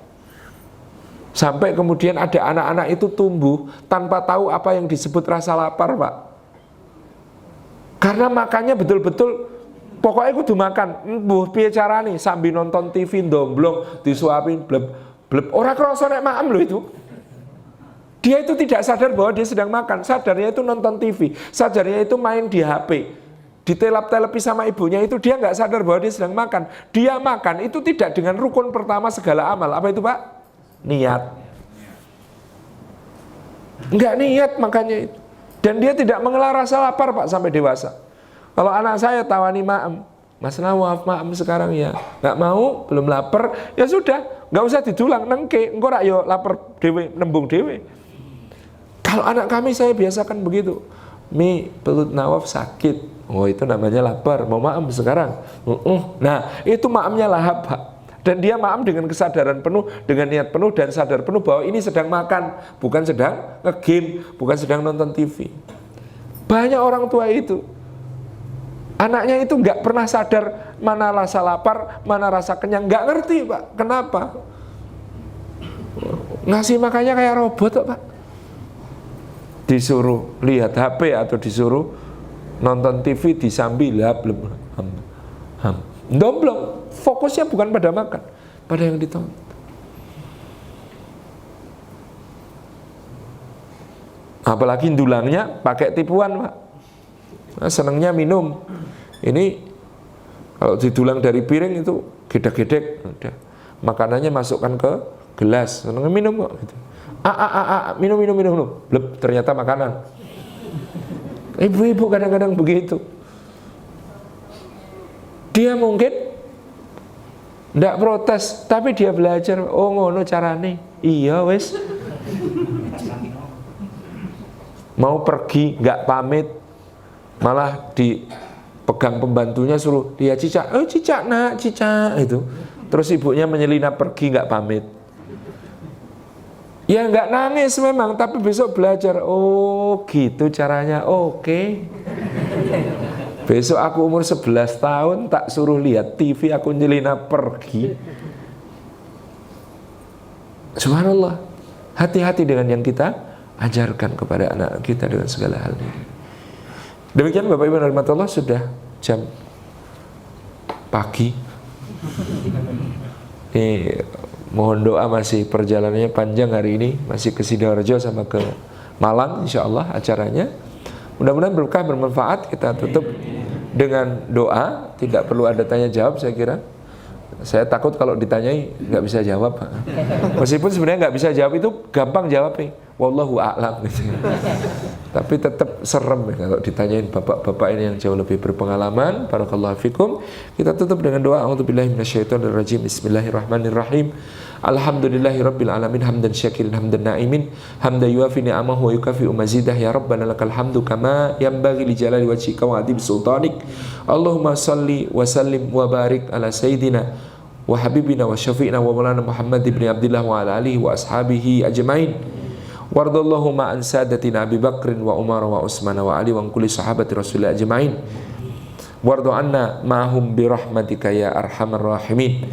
Sampai kemudian ada anak-anak itu tumbuh tanpa tahu apa yang disebut rasa lapar, Pak. Karena makannya betul-betul pokoknya kudu makan. Mbuh piye carane sambil nonton TV ndomblong disuapin bleb ora krasa nek maem lho itu. Dia itu tidak sadar bahwa dia sedang makan. Sadarnya itu nonton TV. Sadarnya itu main di HP. Ditelap-telepi sama ibunya itu dia nggak sadar bahwa dia sedang makan. Dia makan itu tidak dengan rukun pertama segala amal. Apa itu, Pak? Niat. Nggak niat makanya itu. Dan dia tidak mengelar rasa lapar, Pak, sampai dewasa. Kalau anak saya tawani maem, Mas Nawaf maem sekarang ya. Nggak mau, belum lapar, ya sudah. Nggak usah didulang, nengke. Engko rak yo lapar dewe, nembung dewe. Kalau anak kami saya biasakan begitu. Mi, perut Nawaf sakit. Oh, itu namanya lapar. Mau maem sekarang. Nah, itu maemnya lahap, Pak. Dan dia maem dengan kesadaran penuh, dengan niat penuh dan sadar penuh bahwa ini sedang makan, bukan sedang nge-game, bukan sedang nonton TV. Banyak orang tua itu. Anaknya itu nggak pernah sadar mana rasa lapar, mana rasa kenyang. Nggak ngerti, Pak. Kenapa? Ngasih makannya kayak robot, Pak. Disuruh lihat HP atau disuruh nonton TV disambil ndomblong. Fokusnya bukan pada makan, pada yang ditonton. Apalagi dulangnya pakai tipuan, Pak. Nah, senangnya minum. Ini kalau didulang dari piring itu gedek-gedek, udah. Makanannya masukkan ke gelas, senangnya minum kok gitu. Minum. Blep, ternyata makanan. Ibu-ibu kadang-kadang begitu. Dia mungkin ndak protes, tapi dia belajar. Oh, ngono carane. Iya, wes. Mau pergi nggak pamit, malah dipegang pembantunya suruh dia cicak. Oh, cicak nak, cicak itu. Terus ibunya menyelinap pergi nggak pamit. Ya nggak nangis memang, tapi besok belajar. Oh gitu caranya, oke. Besok aku umur 11 tahun tak suruh lihat TV, aku nyelinap pergi. Subhanallah. Hati-hati dengan yang kita ajarkan kepada anak kita dengan segala hal ini. Demikian Bapak Ibu rahmatullah, sudah jam pagi. Mohon doa, masih perjalanannya panjang hari ini, masih ke Sidoarjo sama ke Malang insya Allah acaranya. Mudah-mudahan berkah, bermanfaat. Kita tutup dengan doa, tidak perlu ada tanya jawab saya kira. Saya takut kalau ditanyai nggak bisa jawab. Meskipun sebenarnya nggak bisa jawab itu gampang jawabnya, wallahu a'lam gitu. Tapi tetap serem ya kalau ditanyain bapak-bapak ini yang jauh lebih berpengalaman. Barakallahu fikum. Kita tutup dengan doa. A'udzubillahi minasyaitonirrajim. Bismillahirrahmanirrahim. Alhamdulillahirabbil alamin, hamdan syakirin hamdan na'imin, hamdan yuafi ni'amahu wa yukafi'u mazidah. Ya Rabbana lakal hamdu kama yanbaghi li jalali wajhika wa 'azimi sultanik. Allahumma shalli wa sallim wa barik ala sayyidina wa habibina wa syafi'ina wa maulana Muhammad ibn Abdillah wa ala alihi wa ashabihi ajma'in. Wardallahumma an sadatina Abi Bakrin wa Umar wa Utsman wa Ali wa kulli sahabati Rasulillah ajma'in. Wardu anna ma'hum bi rahmatika ya arhamar rahimin.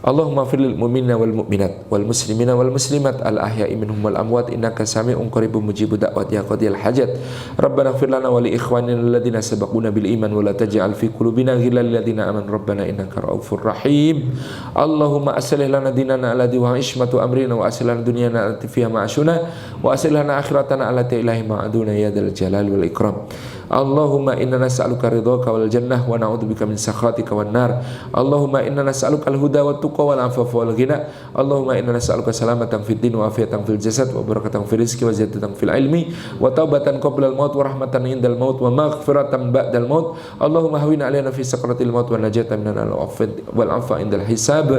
Allahumma fir lil mu'minina wal mu'minat wal muslimina wal muslimat al ahya'i minhum wal amwat innaka sami'un qaribun mujibud da'wat ya qadiyal hajat. Rabbana ighfir lana wa li ikhwanina alladhina sabaquna bil iman wa la taj'al fi qulubina ghillan lil ladzina amanu rabbana innaka ra'ufur rahim. Allahumma aslih lana dinana alladhi wa ismatu amrina wa aslih lana dunyana allati fiha ma'ashuna wa aslih lana akhiratana allati ilahi ma'aduna ya dzal jalali wal ikram. Allahumma inna nas'aluka ridhaka wal jannah wa na'udzubika min sakhatika wan nar. Allahumma inna nas'aluka al huda wat tuqa wal afafa wal ghina. Allahumma inna nas'aluka salamatan fid din wa afiatan fil jasad wa barakatan fil rizqi wa ziyadatan fil ilmi wa taubatan qabla al maut wa rahmatan indal maut wa maghfiratan ba'dal maut. Allahumma hawwina 'alaina fi sakratil maut wa najatan minal wal afa indal hisab.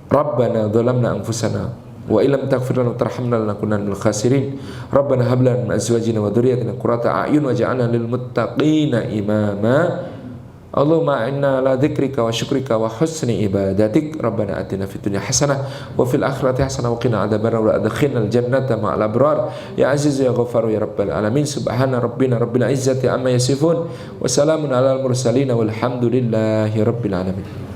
Rabbana dhalamna anfusana wa illam taghfir lana tarhamna lanakunanna minal khasirin. Rabbana hab lana min azwajina wa dhurriyyatina qurrata a'yun waj'alna lil muttaqina imama. Allahumma inna ala dzikrika wa syukrika wa husni ibadatik. Rabbana atina fid dunya hasanah wa fil akhirati hasanah wa qina adzabannar wa adkhilnal jannata ma'al abrar ya aziz ya ghaffar ya rabbal alamin. Subhana rabbina rabbil izzati amma yasifun wa salamun alal mursalin walhamdulillahi rabbil alamin.